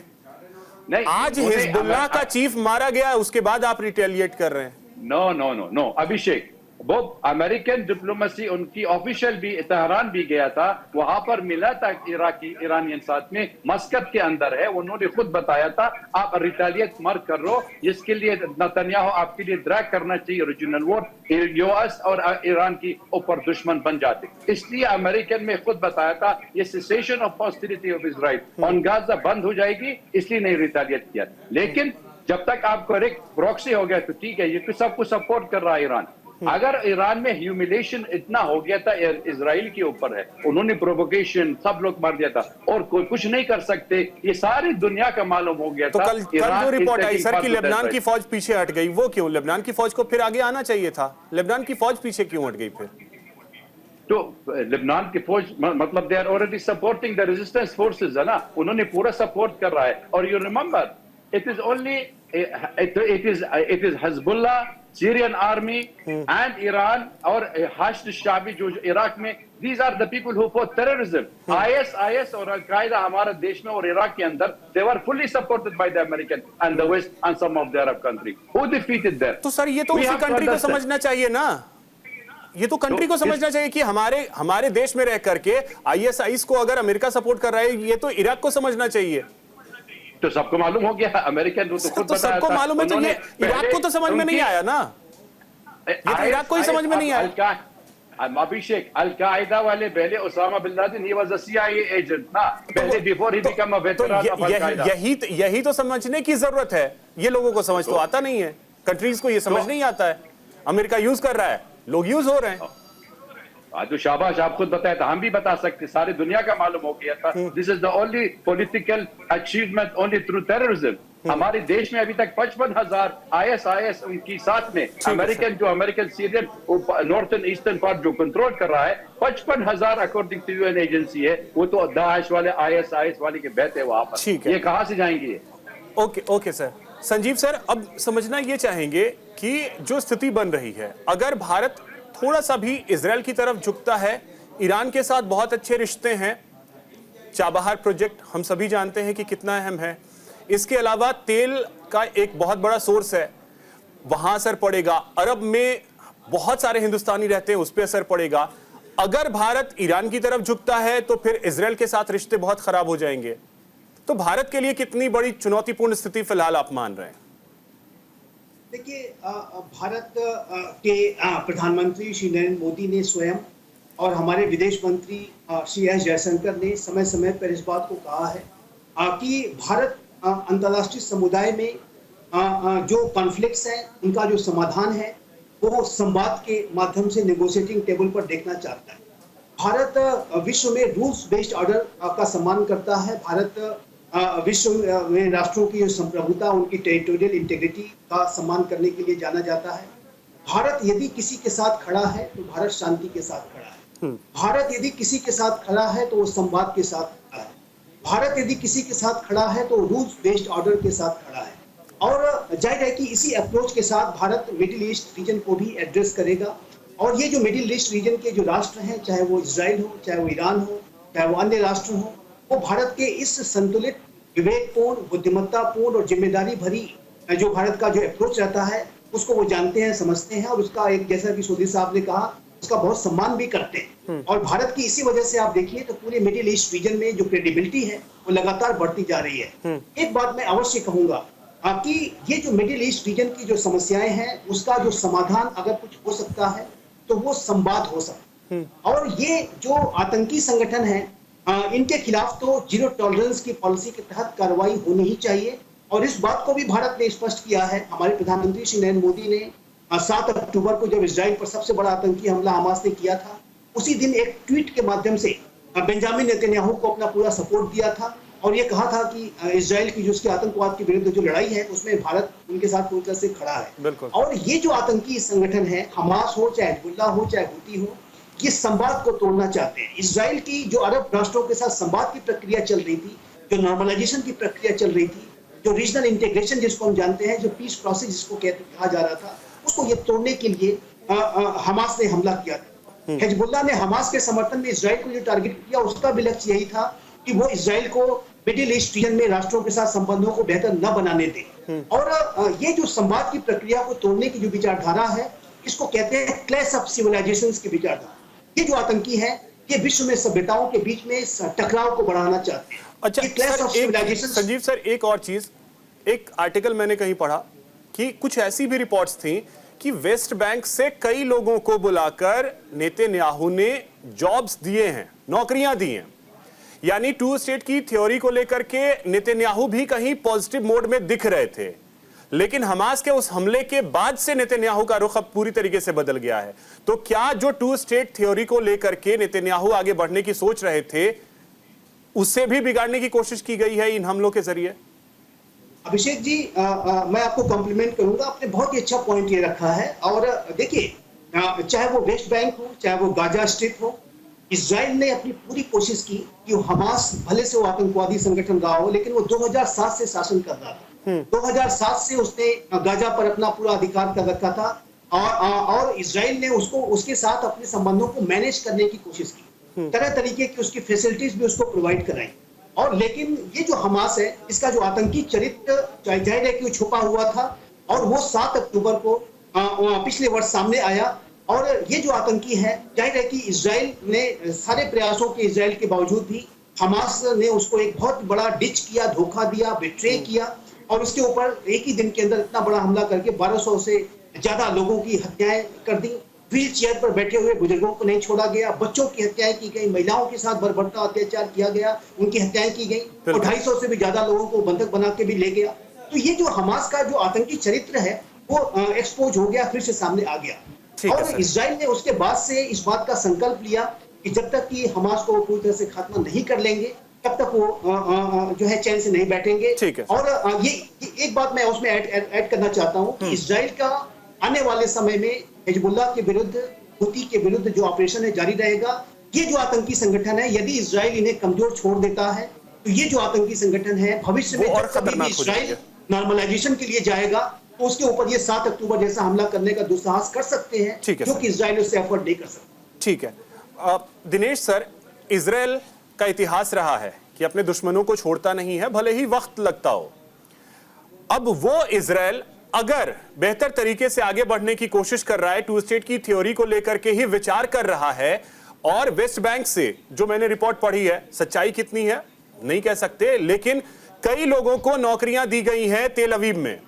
नहीं, आज उन्हें हिजबुल्लाह का चीफ मारा गया, उसके बाद आप रिटेलिएट कर रहे हैं। नो नो नो नो अभिषेक, वो अमेरिकन डिप्लोमेसी उनकी ऑफिशियल भी तेहरान भी गया था, वहां पर मिला था इराकी इरानियन साथ में, मस्कत के अंदर है, उन्होंने खुद बताया था आप रिटेलिएट मत कर रो, जिसके लिए नेतन्याहू आपके लिए ड्रैग करना चाहिए रीजनल वॉर, यूएस और ईरान की ऊपर दुश्मन बन जाते। इसलिए अमेरिकन में खुद बताया था ये cessation of hostility of Israel on Gaza बंद हो जाएगी, इसलिए नहीं रिटेलिएट किया। लेकिन जब तक आपको एक प्रॉक्सी हो गया तो ठीक है, ये सब कुछ सपोर्ट कर रहा है ईरान। अगर ईरान में ह्यूमिलेशन इतना हो गया था, इजराइल के ऊपर है, उन्होंने प्रोवोकेशन सब लोग मार दिया था और कोई कुछ नहीं कर सकते, ये सारी दुनिया का मालूम हो गया तो था। कल जो रिपोर्ट आई सर कि लेबनान की फौज पीछे हट गई, वो क्यों? लेबनान की फौज को फिर आगे आना चाहिए था, लेबनान की फौज पीछे क्यों हट गई फिर? तो लेबनान की फौज मतलब they are already supporting the resistance forces है ना, उन्होंने पूरा सपोर्ट कर रहा है। और you remember it is only it is Hezbollah, Syrian army and Iran और हाशद शाबी जो इराक में, these are the people who fought terrorism. IS और अल-कायदा हमारे देश में और इराक के अंदर they were fully supported by the American and the West and some of the Arab countries. Who defeated them? तो सर ये तो उसी कंट्री को समझना चाहिए ना, ये तो कंट्री को समझना चाहिए कि हमारे देश में रह करके ISIS को अगर अमेरिका सपोर्ट कर रहा है, ये तो इराक को समझना चाहिए। तो सबको मालूम हो गया, अमेरिकन तो खुद तो सबको मालूम है, तो ये इराक को तो समझ में नहीं आया ना, ये तो इराक को ही समझ में नहीं आया। अभिषेक, अल-कायदा वाले पहले उसामा बिन लादेन ही वाज अ CIA एजेंट ना, पहले बिफोर ही become a veteran of al Qaeda. यही तो समझने की जरूरत है, ये लोगों को समझ तो आता नहीं है, कंट्रीज को ये समझ नहीं आता है। अमेरिका यूज कर रहा है, लोग यूज हो रहे हैं। तो शाबाश, आप खुद बताए, तो हम भी बता सकते, सारी दुनिया का मालूम हो गया था। This is the only political achievement only through terrorism. हमारे देश में अभी तक 55,000 ISIS उनकी साथ में American Syrian northern eastern part जो कंट्रोल कर रहा है, 55,000 अकॉर्डिंग टू UN एजेंसी है, वो तो दाइश वाले ISIS वाले के बैठे वहां पर, ये कहां से जाएंगे? Okay sir. संजीव सर, अब समझना ये चाहेंगे कि जो स्थिति बन रही है, अगर भारत थोड़ा सा भी इजराइल की तरफ झुकता है, ईरान के साथ बहुत अच्छे रिश्ते हैं, चाबहार प्रोजेक्ट हम सभी जानते हैं कि कितना अहम है, इसके अलावा तेल का एक बहुत बड़ा सोर्स है, वहां असर पड़ेगा, अरब में बहुत सारे हिंदुस्तानी रहते हैं, उस पर असर पड़ेगा। अगर भारत ईरान की तरफ झुकता है तो फिर इजराइल के साथ रिश्ते बहुत खराब हो जाएंगे। तो भारत के लिए कितनी बड़ी चुनौतीपूर्ण स्थिति फिलहाल आप मान रहे हैं? देखिए, भारत के प्रधानमंत्री श्री नरेंद्र मोदी ने स्वयं और हमारे विदेश मंत्री श्री एस जयशंकर ने समय समय पर इस बात को कहा है कि भारत अंतर्राष्ट्रीय समुदाय में जो कॉन्फ्लिक्ट्स हैं उनका जो समाधान है वो संवाद के माध्यम से नेगोशिएटिंग टेबल पर देखना चाहता है। भारत विश्व में रूल्स बेस्ड ऑर्डर का सम्मान करता है। भारत विश्व में राष्ट्रों की जो संप्रभुता, उनकी टेरिटोरियल इंटीग्रिटी का सम्मान करने के लिए जाना जाता है। भारत यदि किसी के साथ खड़ा है तो भारत शांति के साथ खड़ा है। भारत यदि किसी के साथ खड़ा है तो वो संवाद के साथ खड़ा है। भारत यदि किसी के साथ खड़ा है तो रूल्स बेस्ड ऑर्डर के साथ खड़ा है। और जाहिर है कि इसी अप्रोच के साथ भारत मिडिल ईस्ट रीजन को भी एड्रेस करेगा। और ये जो मिडिल ईस्ट रीजन के जो राष्ट्र हैं, चाहे वो इजराइल हो, चाहे वो ईरान हो, चाहे वो अन्य राष्ट्र हो, वो भारत के इस संतुलित, विवेकपूर्ण, बुद्धिमत्तापूर्ण और जिम्मेदारी भरी जो भारत का जो अप्रोच रहता है उसको वो जानते हैं, समझते हैं और उसका एक, जैसा कि सोदी साहब ने कहा, उसका बहुत सम्मान भी करते हैं। और भारत की इसी वजह से आप देखिए तो पूरे मिडिल ईस्ट रीजन में जो क्रेडिबिलिटी है वो लगातार बढ़ती जा रही है। एक बात मैं अवश्य कहूंगा कि ये जो मिडिल ईस्ट रीजन की जो समस्याएं हैं उसका जो समाधान अगर कुछ हो सकता है तो वो संवाद हो सकता है। और ये जो आतंकी संगठन है इनके खिलाफ तो जीरो टॉलरेंस की पॉलिसी के तहत कार्रवाई होनी ही चाहिए। और इस बात को भी भारत ने स्पष्ट किया है। हमारे प्रधानमंत्री श्री नरेंद्र मोदी ने 7 अक्टूबर को जब इजराइल पर सबसे बड़ा आतंकी हमला हमास ने किया था, उसी दिन एक ट्वीट के माध्यम से बेंजामिन नेतन्याहू को अपना पूरा सपोर्ट दिया था और ये कहा था कि इजराइल की जो उसके आतंकवाद के विरुद्ध जो लड़ाई है उसमें भारत उनके साथ पूरी तरह से खड़ा है। और ये जो आतंकी संगठन है, हमास हो, चाहे हिजबुल्लाह हो, चाहे हूती हो, ये संवाद को तोड़ना चाहते हैं। इजराइल की जो अरब राष्ट्रों के साथ संवाद की प्रक्रिया चल रही थी, जो नॉर्मलाइजेशन की प्रक्रिया चल रही थी, जो रीजनल इंटीग्रेशन जिसको हम जानते हैं, जो पीस प्रोसेस जिसको कहा जा रहा था, उसको ये तोड़ने के लिए हमास ने हमला किया था। हिजबुल्लाह ने हमास के समर्थन में इजराइल को जो टारगेट किया उसका भी लक्ष्य यही था कि वो इजराइल को मिडिल ईस्ट रीजन में राष्ट्रों के साथ संबंधों को बेहतर न बनाने दें। और ये जो संवाद की प्रक्रिया को तोड़ने की जो विचारधारा है, इसको कहते हैं क्लैश ऑफ सिविलाइजेशंस की विचारधारा। ये जो आतंकी है, ये विश्व में सभ्यताओं के बीच में इस टकराव को बढ़ाना चाहते हैं। अच्छा ये clash of civilizations. Sanjeev sir, एक और चीज, एक आर्टिकल मैंने कहीं पढ़ा कि कुछ ऐसी भी रिपोर्ट्स थी कि वेस्ट बैंक से कई लोगों को बुलाकर नेतन्याहू ने जॉब्स दिए हैं, नौकरियां दी हैं। यानी टू स्टेट की थ्योरी को लेकर के नेतन्याहू भी कहीं पॉजिटिव मोड में दिख रहे थे, लेकिन हमास के उस हमले के बाद से नेतन्याहू का रुख अब पूरी तरीके से बदल गया है। तो क्या जो टू स्टेट थ्योरी को लेकर के नेतन्याहू आगे बढ़ने की सोच रहे थे, उससे भी बिगाड़ने की कोशिश की गई है इन हमलों के जरिए? अभिषेक जी, मैं आपको कॉम्प्लीमेंट करूंगा, आपने बहुत ही अच्छा पॉइंट ये रखा है। और देखिए, चाहे वो वेस्ट बैंक हो, चाहे वो गाजा स्ट्रिप हो, इजराइल ने अपनी पूरी कोशिश की कि हमास भले से वो आतंकवादी संगठन रहा हो, लेकिन वो 2007 से शासन कर रहा था। 2007 से उसने गाजा पर अपना पूरा अधिकार कर रखा था, और इजराइल ने उसके साथ अपने संबंधों को मैनेज करने की कोशिश की, तरह तरीके की उसकी फैसिलिटीज भी उसको प्रोवाइड कराई। और लेकिन ये जो हमास है, इसका जो आतंकी चरित्र जाहिर है कि वो छुपा हुआ था, और वो 7 अक्टूबर को पिछले वर्ष सामने आया। और ये जो आतंकी है, जाहिर है कि इजराइल ने सारे प्रयासों के इजराइल के बावजूद भी हमास ने उसको एक बहुत बड़ा डिच किया, धोखा दिया, बिट्रे किया, और उसके ऊपर एक ही दिन के अंदर इतना बड़ा हमला करके 1200 से ज्यादा लोगों की हत्याएं कर दी। व्हील चेयर पर बैठे हुए बुजुर्गों को नहीं छोड़ा गया, बच्चों की हत्याएं की गई, महिलाओं के साथ बर्बरता अत्याचार किया गया, उनकी हत्याएं की गई, और 250 से भी ज्यादा लोगों को बंधक बना के भी ले गया। तो ये जो हमास का जो आतंकी चरित्र है, वो एक्सपोज हो गया, फिर से सामने आ गया। और इजराइल ने उसके बाद से इस बात का संकल्प लिया कि जब तक कि हमास को पूरी तरह से खात्मा नहीं कर लेंगे, तब तक वो जो है चैन से नहीं बैठेंगे। और ये एक बात मैं उसमें ऐड करना चाहता हूँ कि इजराइल का आने वाले समय में हिजबुल्लाह के विरुद्ध, हुती के विरुद्ध जो ऑपरेशन है जारी रहेगा। ये जो आतंकी संगठन है, यदि इजराइल इन्हें कमजोर छोड़ देता है, तो ये जो आतंकी संगठन है भविष्य में जब कभी भी इजराइल नॉर्मलाइजेशन के लिए जाएगा, तो उसके ऊपर ये 7 अक्टूबर जैसा हमला करने का दुस्साहस कर सकते हैं, जो कि इजराइल उससे अफोर्ड नहीं कर सकता। ठीक है दिनेश सर, इजराइल का इतिहास रहा है कि अपने दुश्मनों को छोड़ता नहीं है, भले ही वक्त लगता हो। अब वो इजराइल अगर बेहतर तरीके से आगे बढ़ने की कोशिश कर रहा है, टू स्टेट की थ्योरी को लेकर के ही विचार कर रहा है, और वेस्ट बैंक से जो मैंने रिपोर्ट पढ़ी है, सच्चाई कितनी है नहीं कह सकते, लेकिन कई लोगों को नौकरियां दी गई हैं तेल अवीव में।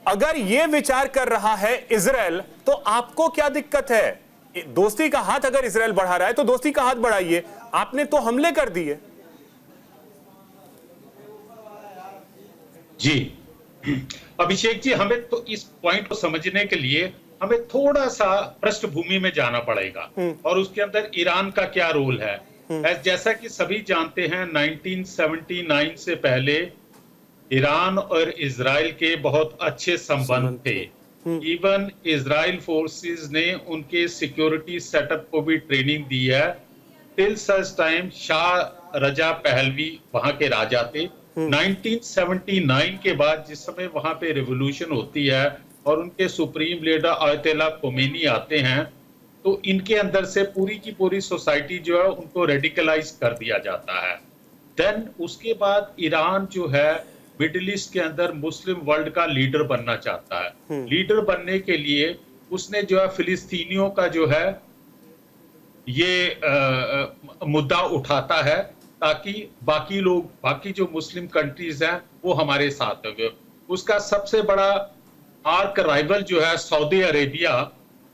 अगर यह विचार कर रहा है इजराइल, तो आपको क्या दिक्कत है? दोस्ती का हाथ अगर इजराइल बढ़ा रहा है, तो दोस्ती का हाथ बढ़ाइए। आपने तो हमले कर दिए। जी अभिषेक जी, हमें तो इस पॉइंट को समझने के लिए हमें थोड़ा सा पृष्ठभूमि में जाना पड़ेगा, और उसके अंदर ईरान का क्या रोल है। जैसा कि सभी जानते हैं, 1979 से पहले ईरान और इजराइल के बहुत अच्छे संबंध थे। इवन इजराइल फोर्सेस ने उनके सिक्योरिटी सेटअप को भी ट्रेनिंग दी है। Till such time Shah Reza Pahlavi वहां के राजा थे। 1979 के बाद जिस समय वहां पे रिवॉल्यूशन होती है और उनके सुप्रीम लीडर आयतुल्लाह खोमेनी आते हैं, तो इनके अंदर से पूरी की पूरी सोसाइटी जो है उनको रेडिकलाइज कर दिया जाता है। देन उसके बाद ईरान जो है मिडिल ईस्ट के अंदर मुस्लिम वर्ल्ड का लीडर बनना चाहता है। लीडर बनने के लिए उसने जो है फिलिस्तीनियों का जो है ये मुद्दा उठाता है, ताकि बाकी लोग, बाकी जो मुस्लिम कंट्रीज हैं वो हमारे साथ होंगे। उसका सबसे बड़ा आर्क राइवल जो है सऊदी अरेबिया,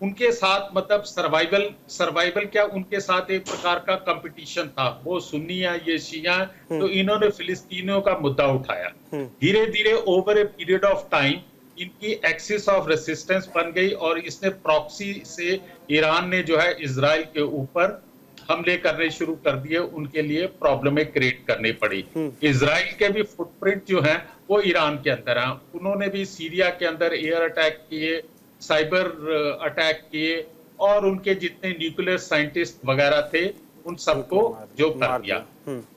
उनके साथ मतलब सर्वाइवल क्या, उनके साथ एक प्रकार का कंपटीशन था। वो सुन्नी है, ये शिया है, तो इन्होंने फिलिस्तीनियों का मुद्दा उठाया। धीरे धीरे over a period of time इनकी एक्सिस ऑफ रेसिस्टेंस बन गई, और इसने प्रॉक्सी से ईरान ने जो है इजराइल के ऊपर हमले करने शुरू कर दिए। उनके लिए प्रॉब्लमें क्रिएट करनी पड़ी। इजराइल के भी फुटप्रिंट जो हैं वो ईरान के अंदर हैं। उन्होंने भी सीरिया के अंदर एयर अटैक किए, साइबर अटैक किए, और उनके जितने न्यूक्लियर साइंटिस्ट वगैरह थे उन सबको जो कर दिया।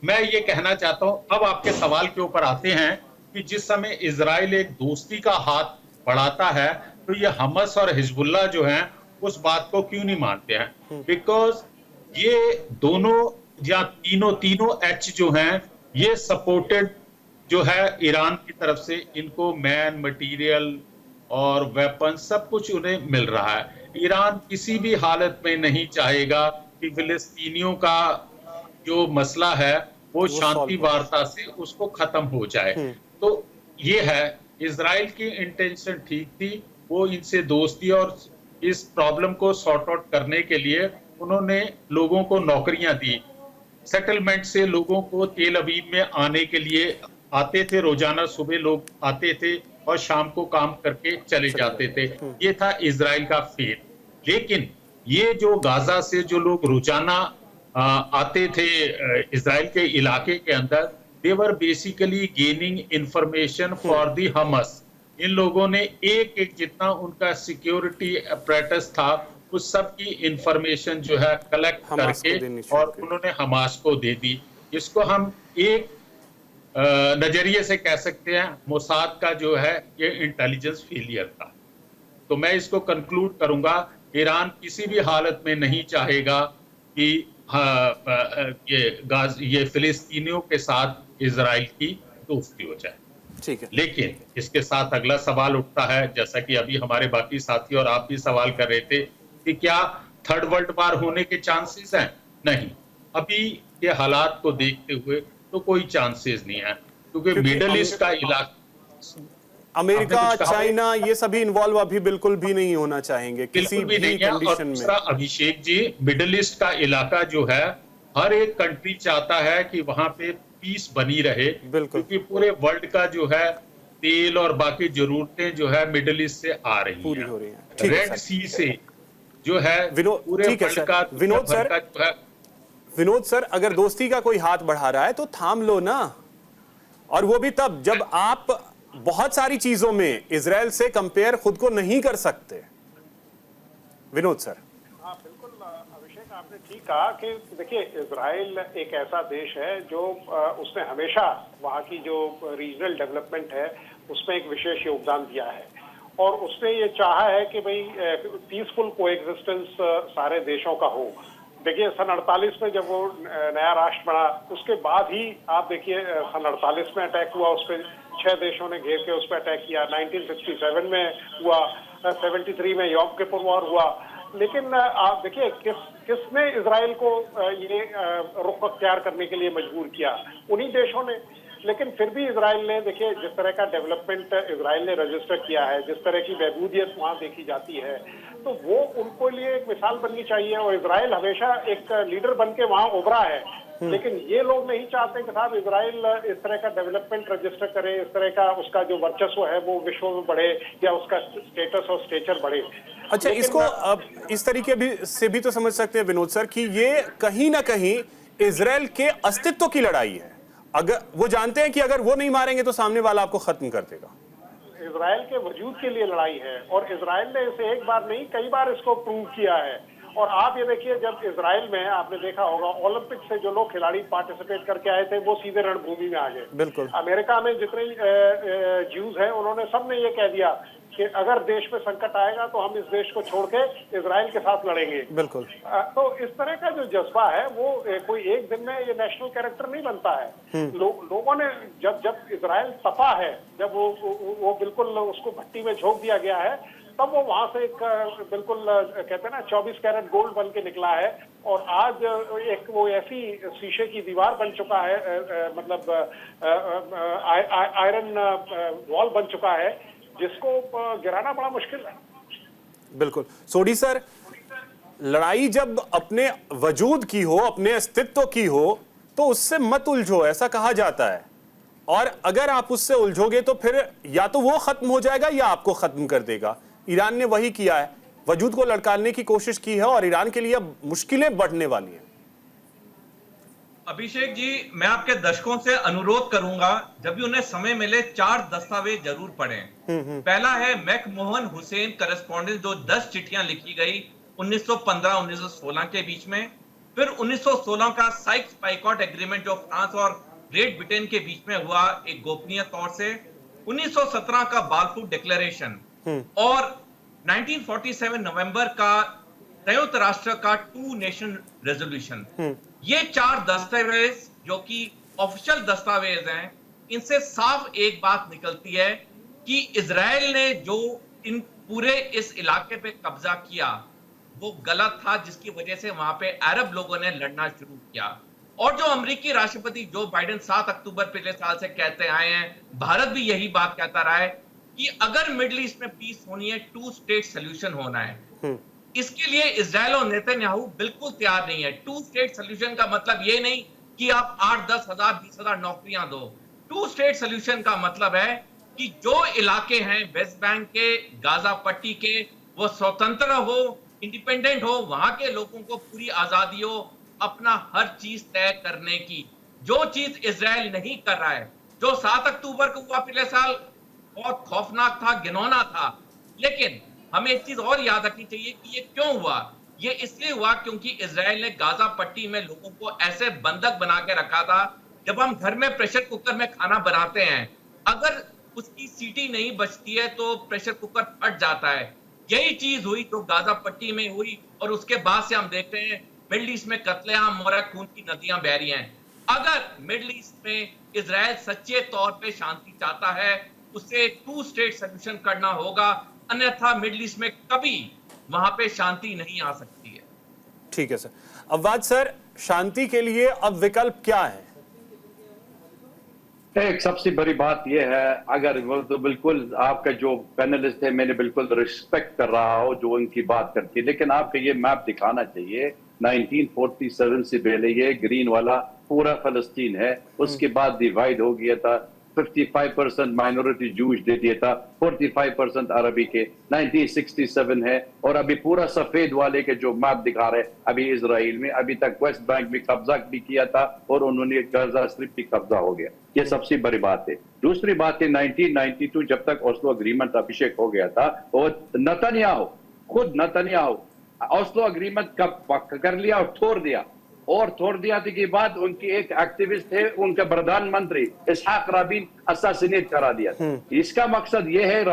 मैं ये कहना चाहता हूं, अब आपके सवाल के ऊपर आते हैं कि जिस समय इजराइल एक दोस्ती का हाथ बढ़ाता है, तो ये हमस और हिजबुल्लाह जो हैं उस बात को क्यों नहीं मानते हैं? बिकॉज ये दोनों या तीनों एच जो हैं, ये सपोर्टेड जो है ईरान की तरफ से, इनको मैन मटेरियल और वेपन सब कुछ उन्हें मिल रहा है। ईरान किसी भी हालत में नहीं चाहेगा कि फिलिस्तीनियों का जो मसला है वो शांति वार्ता से उसको खत्म हो जाए। तो ये है, इजराइल की इंटेंशन ठीक थी, वो इनसे दोस्ती और इस प्रॉब्लम को सॉर्ट आउट करने के लिए उन्होंने लोगों को नौकरियां दी। सेटलमेंट से लोगों को तेल अवीव में आने के लिए आते थे, रोजाना सुबह लोग आते थे और शाम को काम करके चले जाते थे। ये था इजराइल का फेथ। लेकिन ये जो गाजा से जो लोग रोजाना आते थे इजराइल के इलाके के अंदर, they were basically gaining information for the Hamas. इन लोगों ने एक एक जितना उनका सिक्योरिटी अपरेटस था उस सब की इंफॉर्मेशन जो है कलेक्ट करके और उन्होंने हमास को दे दी। इसको हम एक नजरिए से कह सकते हैं मोसाद का जो है ये इंटेलिजेंस फेलियर था। तो मैं इसको कंक्लूड करूंगा, ईरान किसी भी हालत में नहीं चाहेगा कि ये फिलिस्तीनियों के साथ इजराइल की दोस्ती हो जाए। ठीक है। लेकिन इसके साथ अगला सवाल उठता है, जैसा कि अभी हमारे बाकी साथी और आप भी सवाल कर रहे थे कि क्या थर्ड वर्ल्ड वार होने के चांसेस हैं? नहीं, अभी के हालात को देखते हुए तो कोई चांसेस नहीं है, क्योंकि मिडिल ईस्ट का इलाका, अमेरिका, चाइना, ये सभी इन्वॉल्व अभी बिल्कुल भी नहीं होना चाहेंगे किसी भी कंडीशन में। अभिषेक जी, मिडिल ईस्ट का इलाका जो है, हर एक कंट्री चाहता है कि वहां पे पीस बनी रहे, क्योंकि पूरे वर्ल्ड का जो है तेल और बाकी जरूरतें जो है मिडिल ईस्ट से आ रही पूरी हो रही हैं। रेड सी से जो है पूरे वर्ल्ड का विनोद सर, अगर दोस्ती का कोई हाथ बढ़ा रहा है तो थाम लो ना, और वो भी तब जब आप बहुत सारी चीजों में इजराइल से कंपेयर खुद को नहीं कर सकते। विनोद सर। हाँ बिल्कुल अभिषेक, आपने ठीक कहा कि देखिए इजराइल एक ऐसा देश है जो उसने हमेशा वहाँ की जो रीजनल डेवलपमेंट है उसमें एक विशेष योगदान दिया है, और उसने ये चाहा है कि भाई पीसफुल कोएग्जिस्टेंस सारे देशों का हो। देखिए सन 48 में जब वो नया राष्ट्र बना, उसके बाद ही आप देखिए सन 48 में अटैक हुआ, उस पर 6 देशों ने घेर के उस पर अटैक किया। 1967 में हुआ, 73 में यॉम किपुर वॉर हुआ। लेकिन आप देखिए किसने इजराइल को ये रुख अख्तियार करने के लिए मजबूर किया? उन्हीं देशों ने। लेकिन फिर भी इजराइल ने, देखिए जिस तरह का डेवलपमेंट इजराइल ने रजिस्टर किया है, जिस तरह की बहबूदियत वहाँ देखी जाती है, तो वो उनको लिए एक मिसाल बननी चाहिए। और इजराइल हमेशा एक लीडर बन के वहाँ उभरा है, लेकिन ये लोग नहीं चाहते कि साहब इजराइल इस तरह का डेवलपमेंट रजिस्टर करे, इस तरह का उसका जो वर्चस्व है वो विश्व में बढ़े या उसका स्टेटस और स्टेचर बढ़े। अच्छा, इसको अब इस तरीके से भी तो समझ सकते हैं विनोद सर कि ये कहीं ना कहीं इजराइल के अस्तित्व की लड़ाई है। अगर वो जानते हैं कि अगर वो नहीं मारेंगे तो सामने वाला आपको खत्म कर देगा। इजराइल के वजूद के लिए लड़ाई है, और इजराइल ने इसे एक बार नहीं कई बार इसको प्रूव किया है। और आप ये देखिए, जब इजराइल में आपने देखा होगा ओलंपिक से जो लोग खिलाड़ी पार्टिसिपेट करके आए थे वो सीधे रणभूमि में आ गए। बिल्कुल। अमेरिका में जितने ज्यूज हैं उन्होंने सबने ये कह दिया कि अगर देश में संकट आएगा तो हम इस देश को छोड़ के इजराइल के साथ लड़ेंगे। बिल्कुल। तो इस तरह का जो जज्बा है वो कोई एक दिन में ये नेशनल कैरेक्टर नहीं बनता है। लोगों ने जब इजराइल तपा है, जब वो बिल्कुल उसको भट्टी में झोंक दिया गया है, तब वो वहां से एक बिल्कुल कहते हैं ना 24 कैरेट गोल्ड बन के निकला है। और आज एक वो ऐसी शीशे की दीवार बन चुका है, मतलब आयरन वॉल बन चुका है, जिसको गिराना बड़ा मुश्किल है। बिल्कुल। सोडी सर, लड़ाई जब अपने वजूद की हो, अपने अस्तित्व की हो, तो उससे मत उलझो, ऐसा कहा जाता है। और अगर आप उससे उलझोगे तो फिर या तो वो खत्म हो जाएगा या आपको खत्म कर देगा। ईरान ने वही किया है, वजूद को लड़काने की कोशिश की है, और ईरान के लिए अब मुश्किलें बढ़ने वाली हैं। अभिषेक जी, मैं आपके दर्शकों से अनुरोध करूंगा, जब भी उन्हें समय मिले 4 दस्तावेज जरूर पढ़ें। पहला है मैकमोहन हुसैन करस्पॉन्डेंस, जो 10 चिट्ठियां लिखी गई 1915-1916 के बीच में। फिर 1916 का साइक्स पाइकॉट एग्रीमेंट, जो फ्रांस और ग्रेट ब्रिटेन के बीच में हुआ एक गोपनीय तौर से। 1917 का बालफूर डिक्लेरेशन, और 1947 नवंबर का संयुक्त राष्ट्र का 2 नेशन रेजोल्यूशन। ये 4 दस्तावेज जो कि ऑफिशियल दस्तावेज हैं, इनसे साफ एक बात निकलती है कि इजराइल ने जो इन पूरे इस इलाके पे कब्जा किया वो गलत था, जिसकी वजह से वहां पे अरब लोगों ने लड़ना शुरू किया। और जो अमेरिकी राष्ट्रपति जो बाइडेन 7 अक्टूबर पिछले साल से कहते आए हैं, भारत भी यही बात कहता रहा है कि अगर मिडिल ईस्ट में पीस होनी है, 2 स्टेट सोल्यूशन होना है। इसके लिए इजराइल और नेतन्याहू बिल्कुल तैयार नहीं है। 2 स्टेट सोल्यूशन का मतलब ये नहीं कि आप 8-10 हजार 20 हजार नौकरियां दो। 2 स्टेट सोल्यूशन का मतलब है कि जो इलाके हैं वेस्ट बैंक के, गाजा पट्टी के, वो स्वतंत्र हो, इंडिपेंडेंट हो, वहां के लोगों को पूरी आजादी हो अपना हर चीज तय करने की। जो चीज इजराइल नहीं कर रहा है, जो 7 अक्टूबर को हुआ पिछले साल बहुत खौफनाक था, घिनौना था, लेकिन हमें एक चीज और याद रखनी चाहिए कि ये क्यों हुआ। ये इसलिए हुआ क्योंकि इजराइल ने गाजा पट्टी में लोगों को ऐसे बंधक बना के रखा था। जब हम घर में प्रेशर कुकर में खाना बनाते हैं, अगर उसकी सीटी नहीं बचती है तो प्रेशर कुकर फट जाता है। यही चीज हुई जो गाजा पट्टी में हुई, और उसके बाद से हम देख रहे हैं मिडिल ईस्ट में कत्लेआम हो रहा है, खून की नदियां बह रही हैं। अगर मिडिल ईस्ट में इजराइल सच्चे तौर पे शांति चाहता है, उसे 2 स्टेट सोल्यूशन करना होगा, अन्यथा मिडिल ईस्ट में कभी वहां पे शांति नहीं आ सकती है। ठीक है सर। अववाद सर, शांति के लिए अब विकल्प क्या है? एक सबसे बड़ी बात यह है, अगर वो तो बिल्कुल आपका जो पैनलिस्ट है, मैंने बिल्कुल रिस्पेक्ट कर रहा हूं जो उनकी बात करती है, लेकिन आपको ये मैप दिखाना चाहिए 1947 से पहले ये ग्रीन वाला पूरा फलस्तीन है, उसके बाद डिवाइड हो गया था। 55% माइनॉरिटी जूस दे दिया था, 45% अरबी के। 1967 है, और अभी पूरा सफेद वाले के जो मैप दिखा रहे अभी इजराइल में अभी तक वेस्ट बैंक भी कब्जा भी किया था और उन्होंने गाजा स्ट्रिप भी कब्जा हो गया। ये सबसे बड़ी बात है। दूसरी बात है 1992 जब तक ओस्लो अग्रीमेंट अभिषेक हो गया था, और नतन्याहू खुद नतन्याहू ओस्लो अग्रीमेंट का कर लिया और छोड़ दिया था के बाद उनकी एक एक्टिविस्ट थे, उनका प्रधानमंत्री इसहाक राबिन असासिनेट करा दिया। इसका मकसद ये है,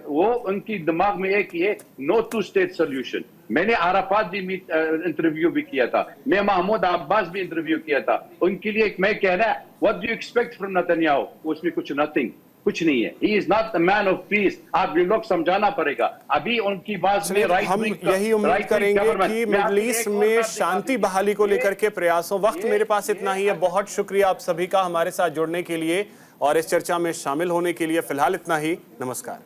वो उनकी दिमाग में एक ये नो 2 स्टेट सोल्यूशन। मैंने आराफात भी इंटरव्यू भी किया था, मैं महमूद अब्बास भी इंटरव्यू किया था। उनके लिए मैं कहना, what do you expect from Netanyahu? उसमें कुछ नहीं है। He is not the man of peace. आप ये लोग समझाना पड़ेगा। अभी उनकी बात में हम यही उम्मीद करेंगे कि मिडिल ईस्ट में शांति बहाली को लेकर के प्रयासों। वक्त मेरे पास इतना ही है। बहुत शुक्रिया आप सभी का हमारे साथ जुड़ने के लिए और इस चर्चा में शामिल होने के लिए। फिलहाल इतना ही। नमस्कार।